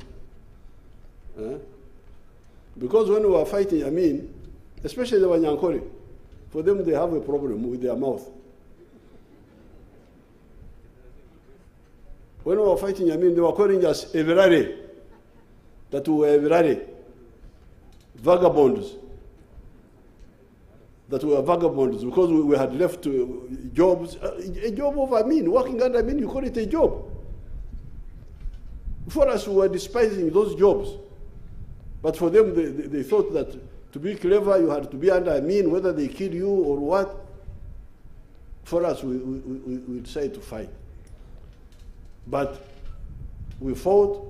Because when we were fighting, I mean, especially the Wanyankore, for them they have a problem with their mouth. When we were fighting, I mean, they were calling us Everare, that we were Everare, vagabonds, that we were vagabonds because we had left jobs. A job of, I mean, working under, I mean, you call it a job. For us, we were despising those jobs. But for them, they thought that to be clever, you had to be under a mean, whether they kill you or what. For us, we decided to fight. But we fought.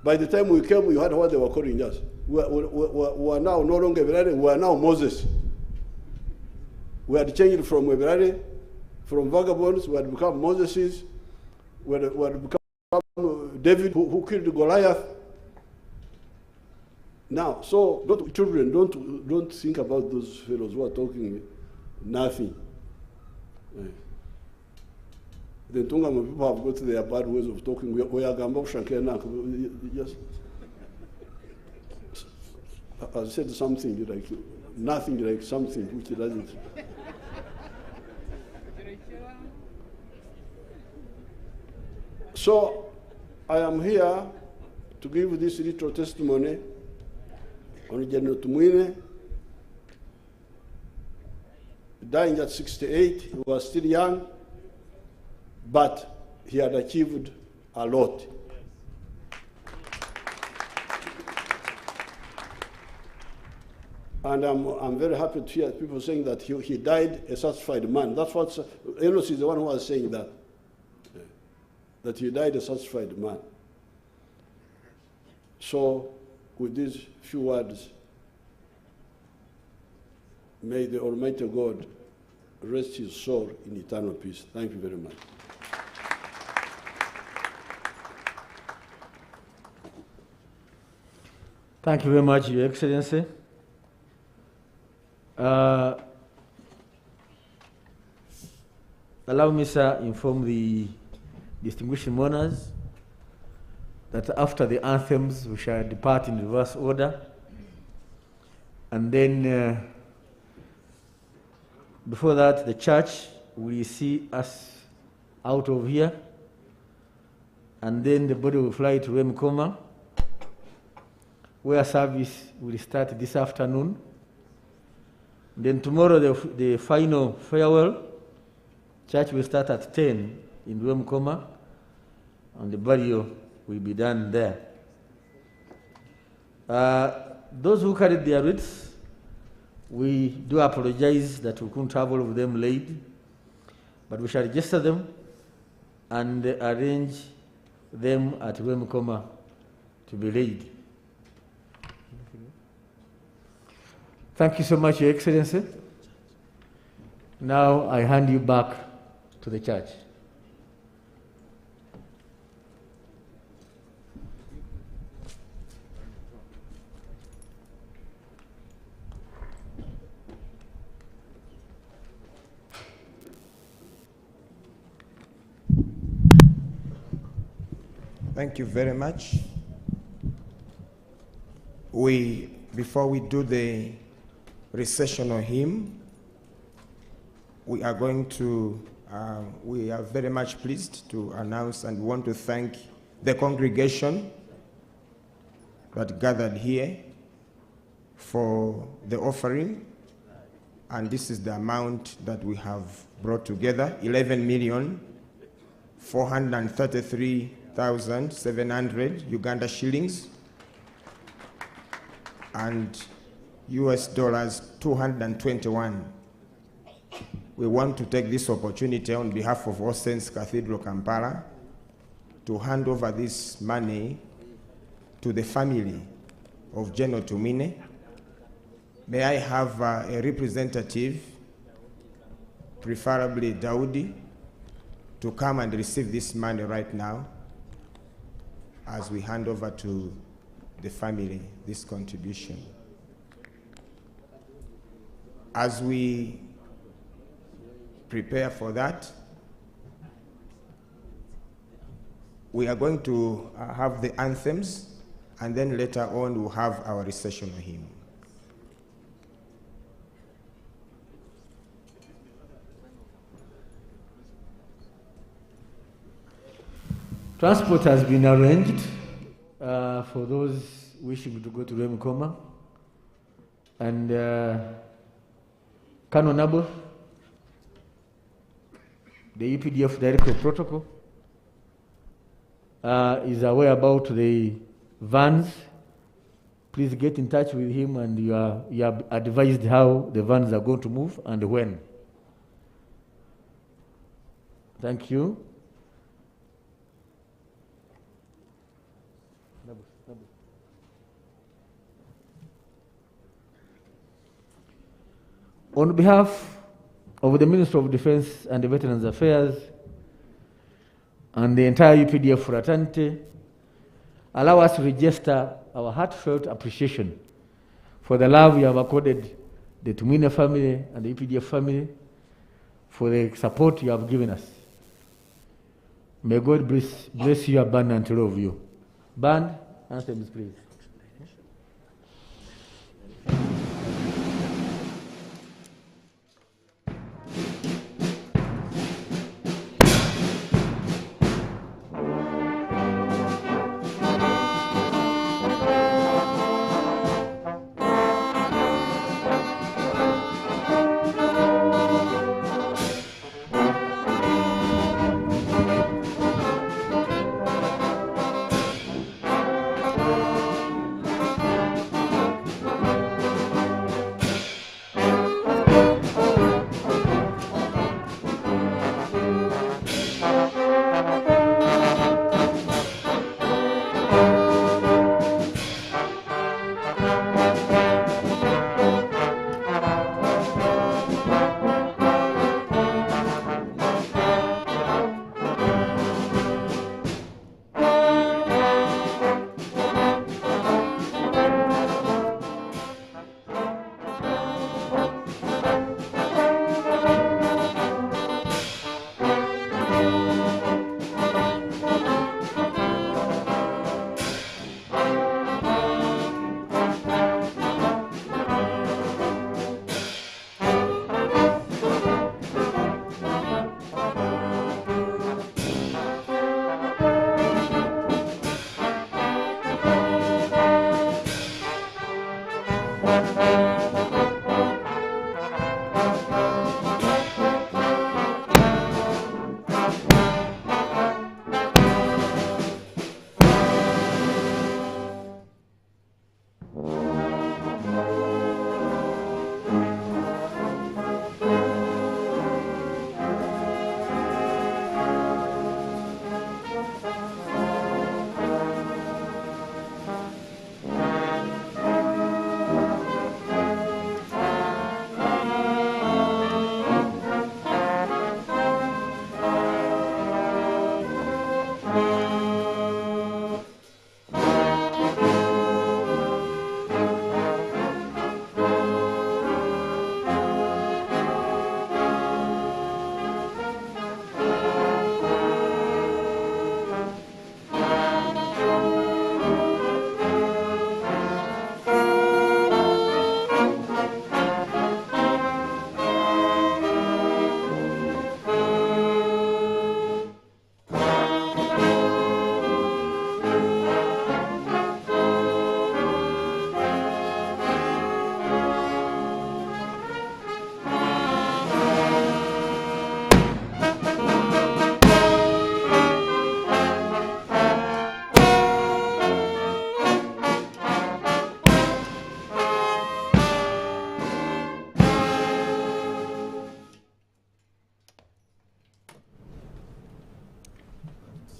By the time we came, you heard what they were calling us. We are now no longer Ebrare, we are now Moses. We had changed from Ebrare, from vagabonds, we had become Moseses, we had become David who killed Goliath. Now, so children, don't think about those fellows who are talking nothing. The Tungama people have got their bad ways of talking. We are Gamba Shankena. Yes. I said something like nothing, like something which doesn't. So I am here to give this little testimony on General Tumwine, dying at 68. He was still young, but he had achieved a lot. And I'm very happy to hear people saying that he died a satisfied man. That's what Enos is the one who was saying that he died a satisfied man. So with these few words, may the Almighty God rest his soul in eternal peace. Thank you very much. Thank you very much, Your Excellency. Allow me, sir, inform the distinguished mourners that after the anthems, we shall depart in reverse order. And then, before that, the church will see us out of here. And then the body will fly to Remkoma, where service will start this afternoon. Then tomorrow, the final farewell. Church will start at 10 in Remkoma, and the burial will be done there. Those who carried their wreaths, we do apologize that we couldn't have all of them laid, but we shall register them and arrange them at Remkoma to be laid. Thank you so much, Your Excellency. Now I hand you back to the church. Thank you very much. Before we do the recessional hymn, we are going to, we are very much pleased to announce and want to thank the congregation that gathered here for the offering. And this is the amount that we have brought together, 11,433,700 Uganda shillings and US dollars 221. We want to take this opportunity on behalf of All Saints Cathedral, Kampala, to hand over this money to the family of General Tumwine. May I have a representative, preferably Daudi, to come and receive this money right now as we hand over to the family this contribution. As we prepare for that, we are going to have the anthems, and then later on we'll have our recessional hymn. Transport has been arranged for those wishing to go to Remkoma. And Kano Nabo, the EPDF Director of Protocol, is aware about the vans. Please get in touch with him, and you are advised how the vans are going to move and when. Thank you. On behalf of the Minister of Defense and the Veterans Affairs and the entire UPDF fraternity, allow us to register our heartfelt appreciation for the love you have accorded the Tumwine family and the UPDF family, for the support you have given us. May God bless you abundantly of you. Band, anthems, please.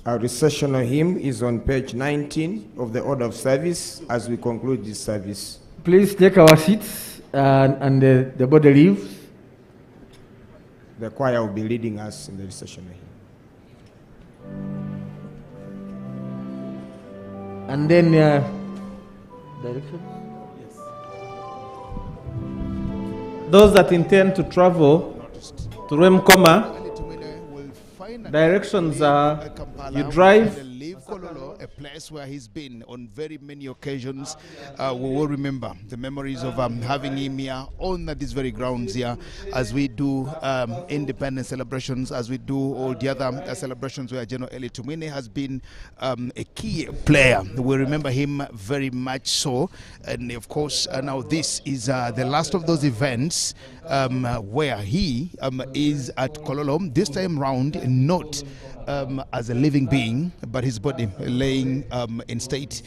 Our recessional hymn is on page 19 of the order of service as we conclude this service. Please take our seats and the body leaves. The choir will be leading us in the recessional hymn. And then direction? Yes. Those that intend to travel to Remkoma, directions are you drive leave Kololo, place where he's been on very many occasions. We will remember the memories of having him here on these very grounds here as we do independence celebrations, as we do all the other celebrations where General Elly Tumwine has been a key player. We remember him very much so. And of course, now this is the last of those events where he is at Kololo, this time round not as a living being, but his body laying in state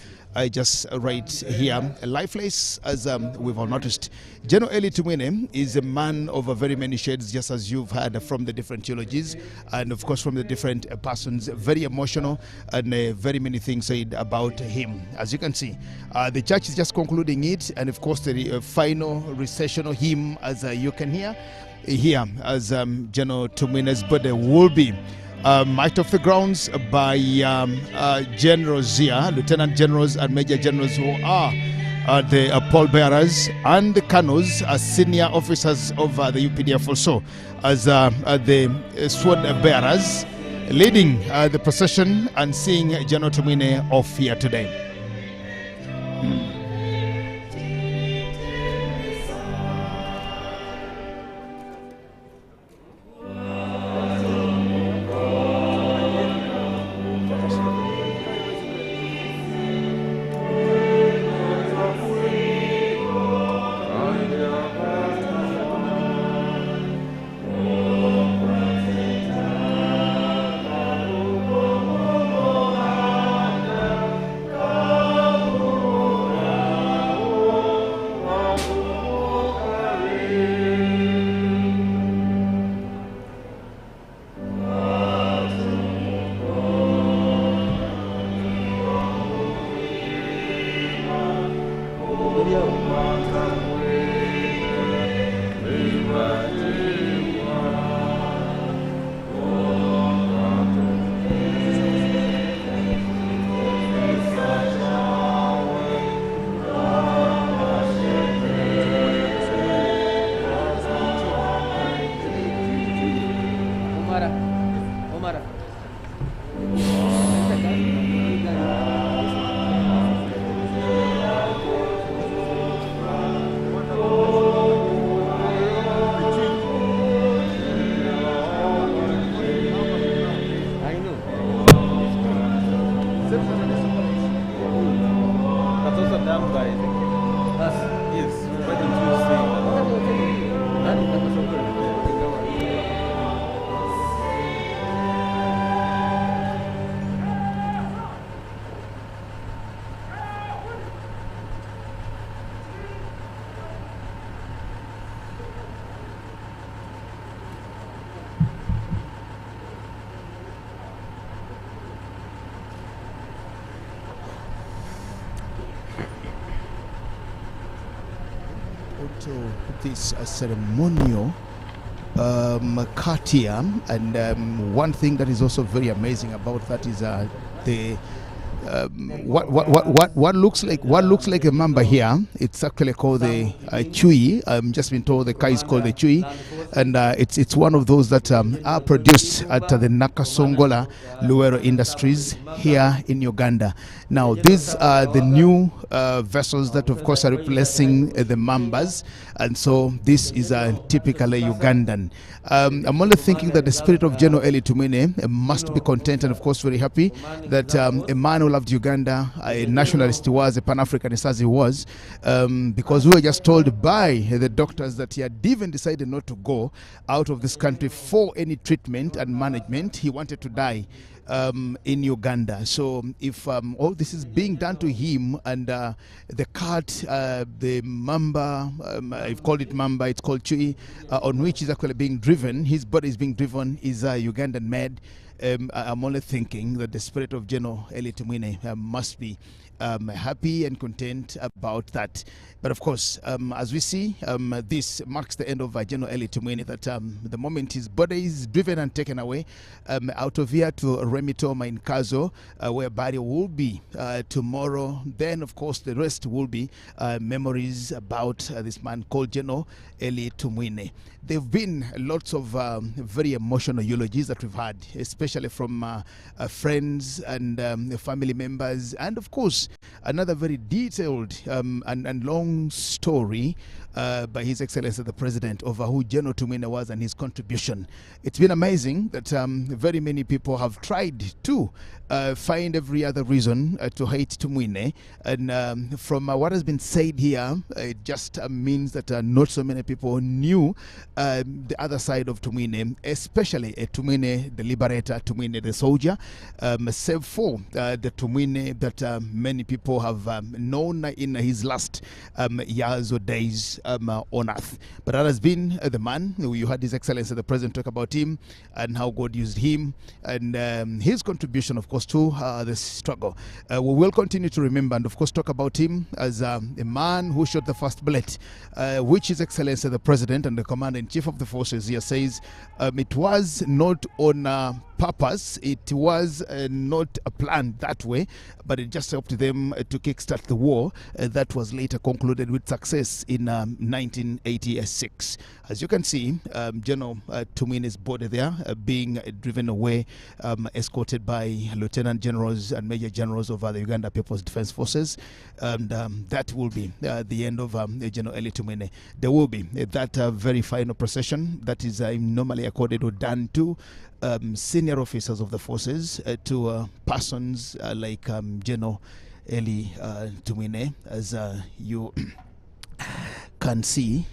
just right here, lifeless, as we've all noticed. General Elly Tumwine is a man of very many shades, just as you've heard from the different eulogies and of course from the different persons. Very emotional and very many things said about him. As you can see, the church is just concluding it, and of course the final recessional hymn, as you can hear here, as General Tumwine's body will be marched off the grounds by generals here, lieutenant generals and major generals, who are the pallbearers, and the colonels, senior officers of the UPDF, also as the sword bearers, leading the procession and seeing General Tumwine off here today. To this ceremonial katia, and one thing that is also very amazing about that is the what looks like a mamba here. It's actually called the chui. I'm just been told the kai is called the chui, and it's one of those that are produced at the Nakasongola Luero Industries here in Uganda. Now these are the new vessels that of course are replacing the mambas, and so this is typically Ugandan. I'm only thinking that the spirit of General Elly Tumwine must be content and of course very happy that a man who loved Uganda, a nationalist he was, a Pan-Africanist as he was, because we were just told by the doctors that he had even decided not to go out of this country for any treatment and management. He wanted to die in Uganda. So if all this is being done to him, and the cart, the mamba, I've called it mamba, it's called chui, on which is actually being driven, his body is being driven, is Ugandan made. I'm only thinking that the spirit of General Elly Tumwine must be happy and content about that. But of course, as we see, this marks the end of General Elly Tumwine, that the moment his body is driven and taken away out of here to Remitoma in Kazo, where body will be tomorrow. Then, of course, the rest will be memories about this man called General Elly Tumwine. There have been lots of very emotional eulogies that we've had, especially from friends and family members, and of course, another very detailed and long story by His Excellency the President of who General Tumwine was and his contribution. It's been amazing that very many people have tried to find every other reason to hate Tumwine, and from what has been said here, it just means that not so many people knew the other side of Tumwine, especially Tumwine the liberator, Tumwine the soldier, save for the Tumwine that many people have known in his last years or days on earth. But that has been the man. You heard His Excellency the President talk about him and how God used him and his contribution, of course, to the struggle. We will continue to remember and, of course, talk about him as a man who shot the first bullet, which His Excellency the President and the Commander-in-Chief of the Forces here says it was not on purpose, it was not planned that way, but it just helped them to kickstart the war that was later concluded with success in 1986. As you can see, General Tumwine's body there being driven away, escorted by Lieutenant Generals and Major Generals of the Uganda People's Defense Forces, and that will be the end of General Elly Tumwine. There will be that very final procession that is normally accorded or done to senior officers of the forces, to persons like General Elly Tumwine, as you can see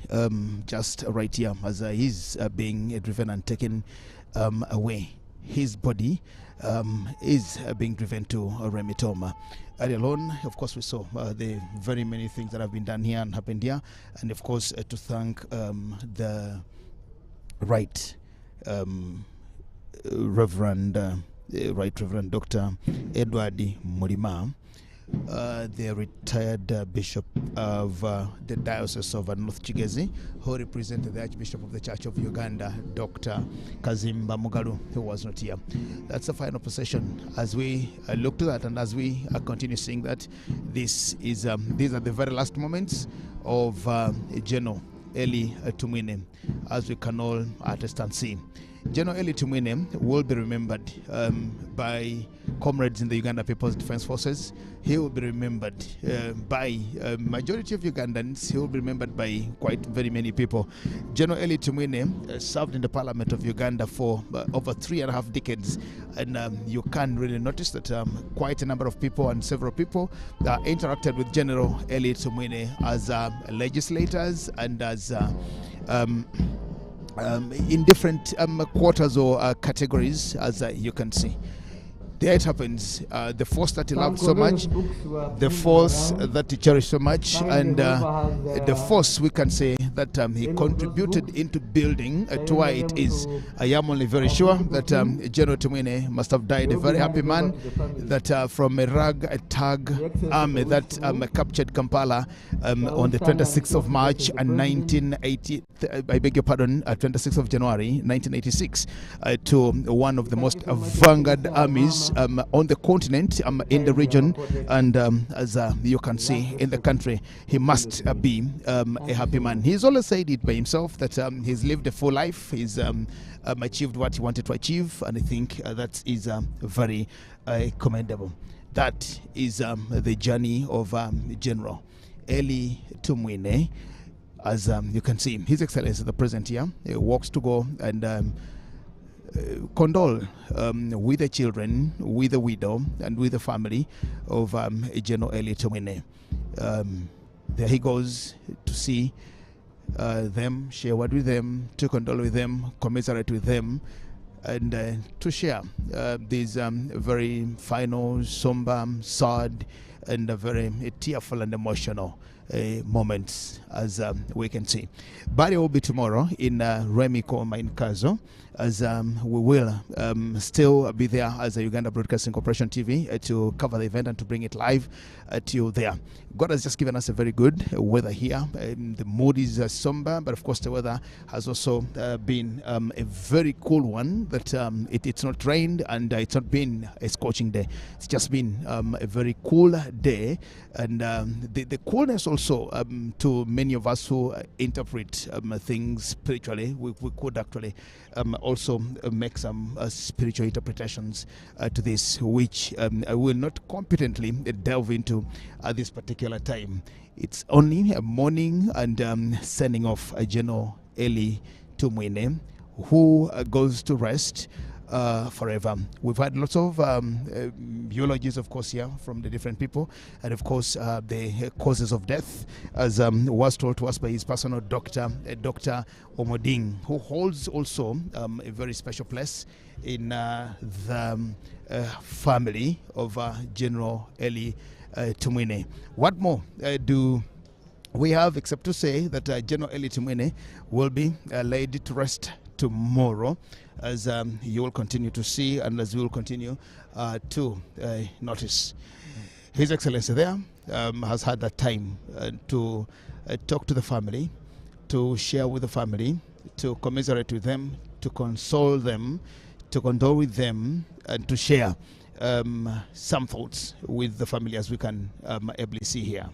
just right here, as he's being driven and taken away. His body is being driven to Remitoma. Earlier on, of course, we saw the very many things that have been done here and happened here, and of course to thank the Right Reverend Dr. Edward Mulima, the retired Bishop of the Diocese of North Kigezi, who represented the Archbishop of the Church of Uganda, Dr. Kazimba Mugalu, who was not here. That's the final procession. As we look to that and as we continue seeing that, these are the very last moments of General Elly Tumwine, as we can all attest and see. General Elly Tumwine will be remembered by comrades in the Uganda People's Defense Forces. He will be remembered by majority of Ugandans. He will be remembered by quite very many people. General Elly Tumwine served in the Parliament of Uganda for over 3.5 decades, and you can really notice that quite a number of people and several people interacted with General Elly Tumwine as legislators and as in different quarters or categories, as you can see. There it happens. The force that he loved so much, the force that he cherished so much, and the force we can say that he contributed into building to where it is. I am only very sure that General Tumwine must have died a very happy man, that from a ragtag army that captured Kampala on the 26th of March and 1980, I beg your pardon, 26th of January 1986, to one of the most vanguard armies on the continent, in the region, and as you can see in the country. He must be a happy man. He's always said it by himself that he's lived a full life. He's achieved what he wanted to achieve, and I think that is very commendable. That is the journey of General Elly Tumwine. As you can see, His Excellency the President here walks to go and condole with the children, with the widow, and with the family of General Elly Tumwine. There he goes to see them, share word with them, to condole with them, commiserate with them, and to share these very final, somber, sad, and very tearful and emotional moments, as we can see. Burial will be tomorrow in Remy Koma in Kazo, as we will still be there as a Uganda Broadcasting Corporation TV to cover the event and to bring it live to you there. God has just given us a very good weather here. The mood is somber, but of course the weather has also been a very cool one. That it's not rained and it's not been a scorching day. It's just been a very cool day, and the coolness also to many of us who interpret things spiritually, we could actually also make some spiritual interpretations to this, which I will not competently delve into at this particular time. It's only a morning and sending off General Elly Tumwine, who goes to rest forever. We've had lots of eulogies, of course, here from the different people, and of course the causes of death, as was told to us by his personal doctor, Dr. Omoding, who holds also a very special place in the family of General Elly Tumwine. What more do we have except to say that General Elly Tumwine will be laid to rest tomorrow, as you will continue to see and as we will continue to notice. His Excellency there has had that time to talk to the family, to share with the family, to commiserate with them, to console them, to condole with them, and to share some thoughts with the family, as we can ably see here.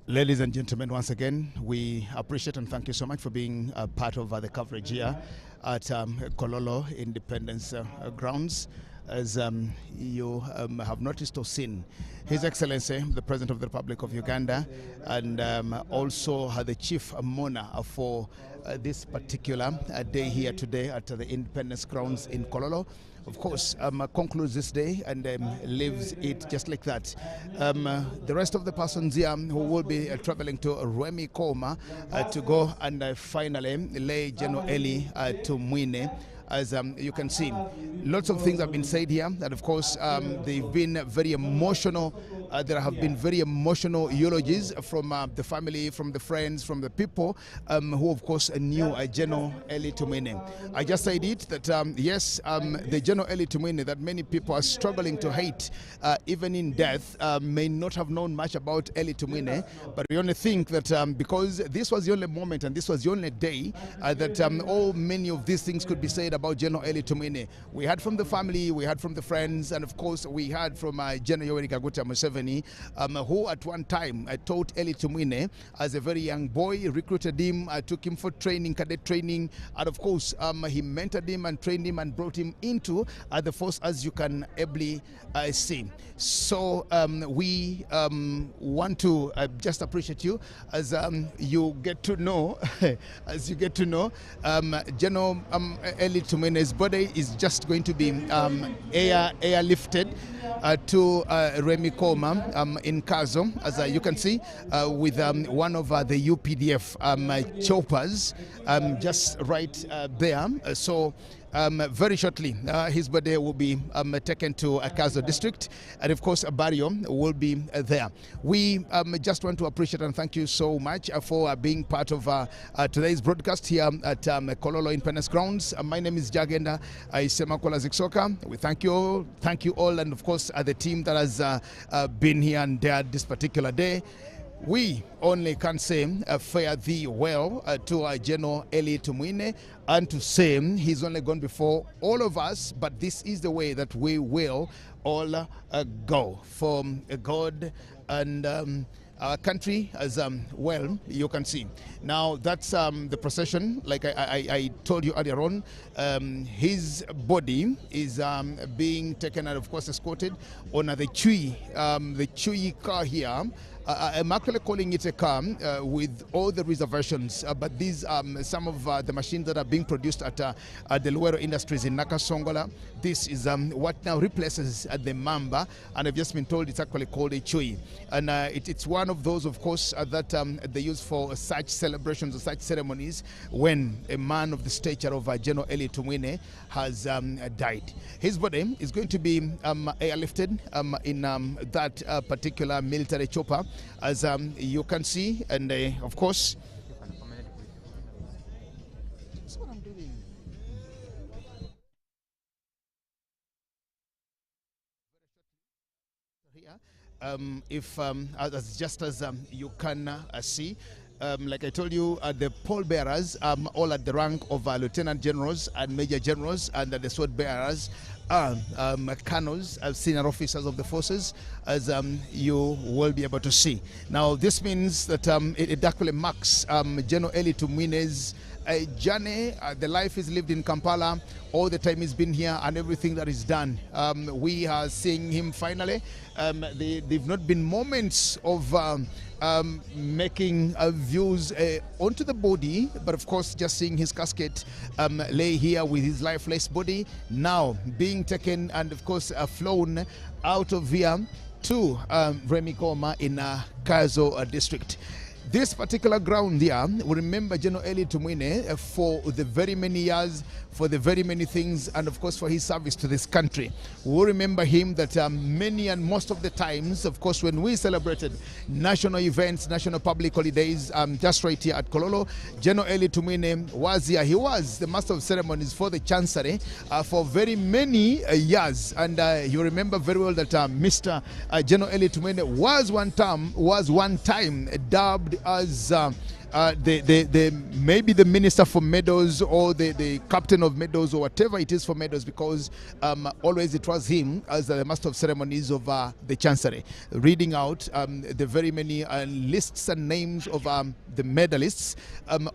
Ladies and gentlemen, once again, we appreciate and thank you so much for being part of the coverage here at Kololo Independence Grounds. As you have noticed or seen, His Excellency, the President of the Republic of Uganda, and also the Chief Mourner for this particular day here today at the Independence Grounds in Kololo, of course, concludes this day and leaves it just like that. The rest of the persons here who will be traveling to Remy Koma to go and finally lay General Elly Tumwine. As you can see, lots of things have been said here, and of course they've been very emotional. There have been very emotional eulogies from the family, from the friends, from the people who of course knew General Elly Tumwine. I just said it, that yes, the General Elly Tumwine that many people are struggling to hate, even in death, may not have known much about Elly Tumwine, but we only think that because this was the only moment and this was the only day that many of these things could be said about General Elly Tumwine. We heard from the family, we heard from the friends, and of course we heard from General Yoweri Kaguta Museveni, who at one time taught Elly Tumwine as a very young boy, recruited him, took him for training, cadet training, and of course he mentored him and trained him and brought him into the force, as you can ably see. So we want to just appreciate you as you get to know, General Elly Tumwine's body is just going to be airlifted to Remy Koma in Kazo, as you can see, with one of the UPDF choppers just right there. So very shortly, his body will be taken to Kazo district, and of course a burial will be there. We just want to appreciate and thank you so much for being part of today's broadcast here at Kololo Independence Grounds. My name is Jagenda Isemakola Ziksoka. We thank you all, and of course the team that has been here and dared this particular day. we only can say fare thee well to General Elly Tumwine, and to say he's only gone before all of us, but this is the way that we will all go for God and our country as well. You can see now that's the procession. Like I told you earlier on, his body is being taken and of course escorted on the Chui car here. I'm actually calling it a car with all the reservations, but these some of the machines that are being produced at the Luero Industries in Nakasongola. This is what now replaces the Mamba, and I've just been told it's actually called a Chui, and it's one of those, of course, that they use for such celebrations or such ceremonies when a man of the stature of General Elly Tumwine has died. His body is going to be airlifted in that particular military chopper, as you can see, and of course, that's what I'm doing. Here, if just as you can see, like I told you, the pallbearers all at the rank of lieutenant generals and major generals, and the sword bearers are colonels, senior officers of the forces, as you will be able to see. Now, this means that it actually marks General Elly Tumwine's journey, the life is lived in Kampala, all the time he's been here, and everything that is done. We are seeing him finally. They've not been moments of making views onto the body, but of course just seeing his casket lay here with his lifeless body, now being taken and of course flown out of here to Remikoma in Kazo district. This particular ground here will remember General Elly Tumwine for the very many years, for the very many things, and of course for his service to this country. We will remember him that many and most of the times, of course, when we celebrated national events, national public holidays, just right here at Kololo, General Elly Tumwine was here. He was the master of ceremonies for the Chancery for very many years, and you remember very well that Mr. General Elly Tumwine was one time dubbed as maybe the minister for meadows, or the captain of meadows, or whatever it is for meadows, because always it was him as the master of ceremonies of the Chancery, reading out the very many lists and names of the medalists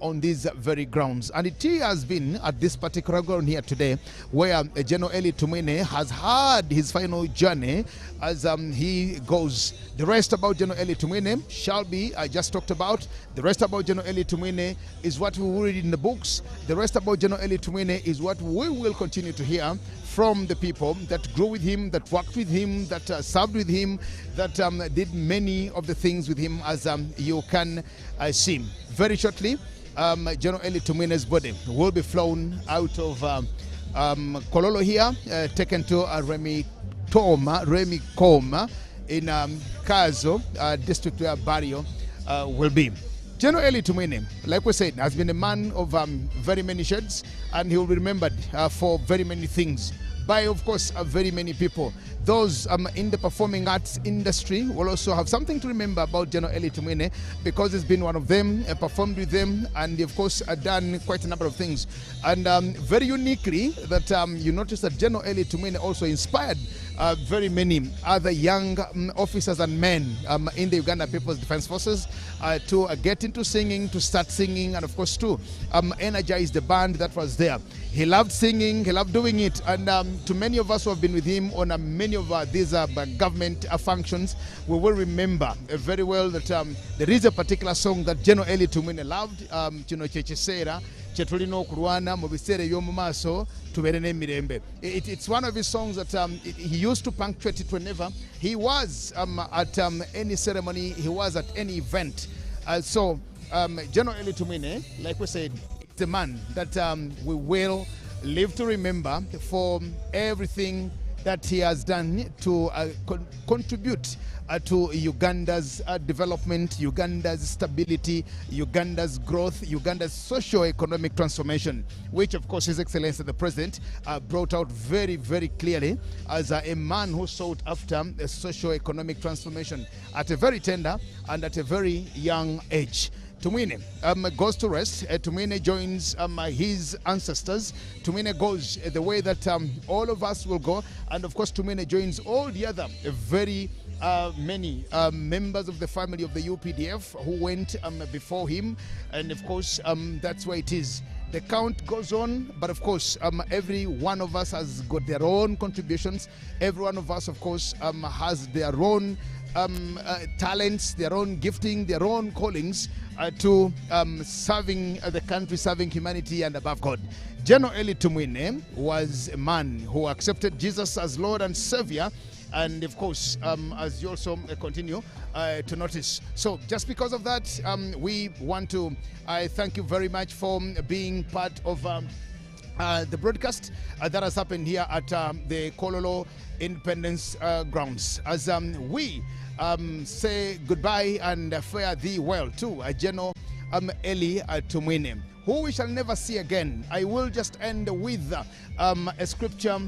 on these very grounds. And it has been at this particular ground here today where General Elly Tumwine has had his final journey as he goes. The rest about General Elly Tumwine shall be, I just talked about. The rest about General Elly Tumwine is what we will read in the books. The rest about General Elly Tumwine is what we will continue to hear from the people that grew with him, that worked with him, that served with him, that did many of the things with him, as you can see. Very shortly, General Elly Tumwine's body will be flown out of Kololo here, taken to Remikoma in Kazo district, where Barrio will be. General Elly Tumwine, like we said, has been a man of very many shades, and he will be remembered for very many things by, of course, very many people. Those in the performing arts industry will also have something to remember about General Elly Tumwine, because he's been one of them, performed with them, and of course done quite a number of things. And very uniquely, that you notice that General Elly Tumwine also inspired very many other young officers and men in the Uganda People's Defense Forces to get into singing, to start singing, and of course to energize the band that was there. He loved singing, he loved doing it, and to many of us who have been with him on many of these government functions, we will remember very well that there is a particular song that General Elly Tumwine loved, kino kyekisera kyetulina okulwana mu biseera eby'omu maaso tubeere n'emirembe. It's one of his songs that he used to punctuate it whenever he was at any ceremony, he was at any event. So General Elly Tumwine, like we said, it's a man that we will live to remember for everything that he has done to contribute to Uganda's development, Uganda's stability, Uganda's growth, Uganda's socio-economic transformation, which of course His Excellency the President brought out very, very clearly as a man who sought after a socio-economic transformation at a very tender and at a very young age. Tumwine goes to rest. Tumwine joins his ancestors. Tumwine goes the way that all of us will go. And of course, Tumwine joins all the other very many members of the family of the UPDF who went before him. And of course, that's where it is. The count goes on, but of course, every one of us has got their own contributions. Every one of us, of course, has their own talents, their own gifting, their own callings to serving the country, serving humanity, and above God. General Elly Tumwine was a man who accepted Jesus as Lord and Savior, and of course, as you also continue to notice. So just because of that, we want to thank you very much for being part of the broadcast that has happened here at the Kololo Independence Grounds. As we say goodbye and fare thee well to General Elly Tumwine, who we shall never see again. I will just end with a scripture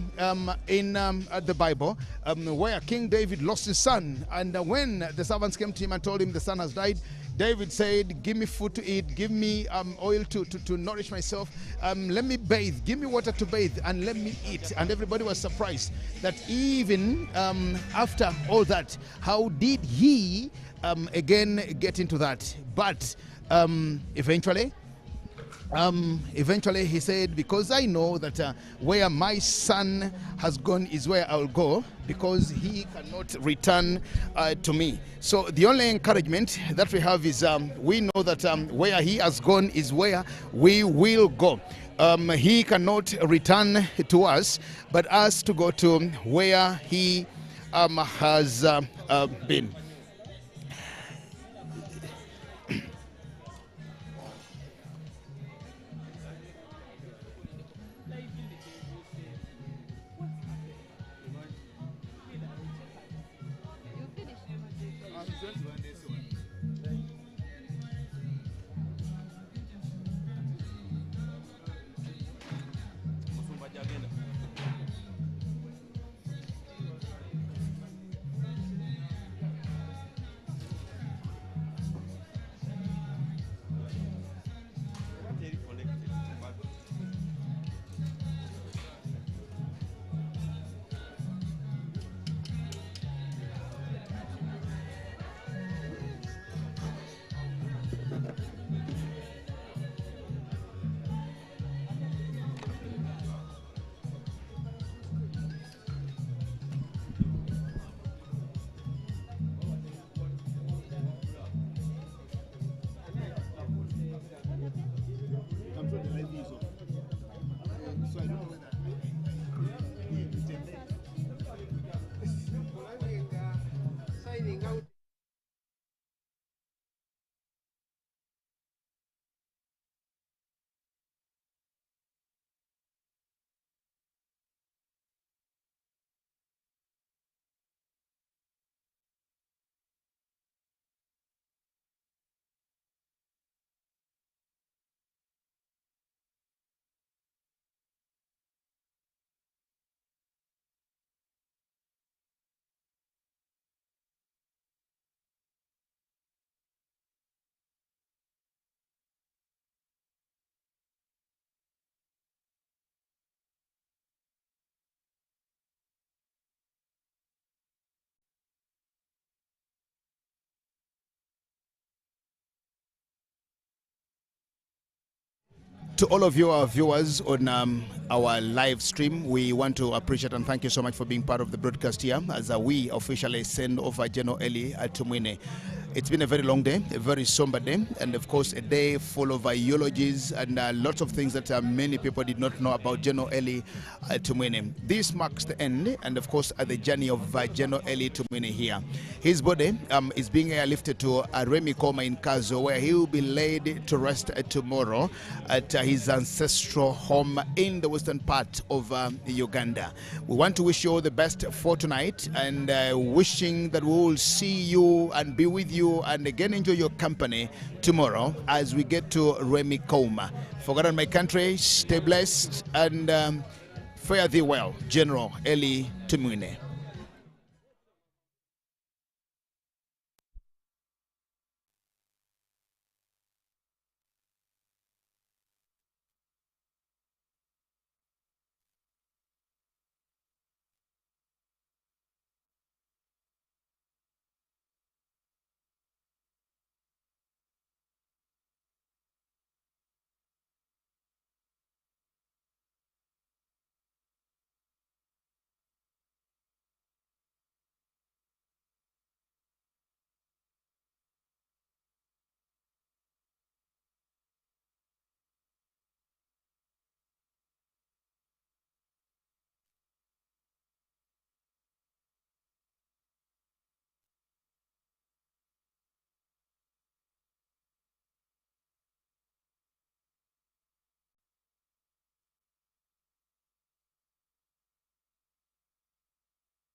in the Bible where King David lost his son, and when the servants came to him and told him the son has died, David said, give me food to eat, give me oil to nourish myself, let me bathe, give me water to bathe, and let me eat. And everybody was surprised that even after all that, how did he again get into that? But eventually he said, because I know that where my son has gone is where I will go, because he cannot return to me. So the only encouragement that we have is we know that where he has gone is where we will go. He cannot return to us, but us to go to where he has been. To all of you, our viewers on our live stream, we want to appreciate and thank you so much for being part of the broadcast here as we officially send over General Elly Tumwine. It's been a very long day, a very somber day, and of course a day full of eulogies and lots of things that many people did not know about General Elly Tumwine. This marks the end, and of course the journey of General Elly Tumwine here. His body is being airlifted to Remy Koma in Kazo, where he will be laid to rest tomorrow at his ancestral home in the western part of Uganda. We want to wish you all the best for tonight, and wishing that we will see you and be with you and again enjoy your company tomorrow as we get to Remy Koma. For God and my country, stay blessed and fare thee well, General Elly Tumwine.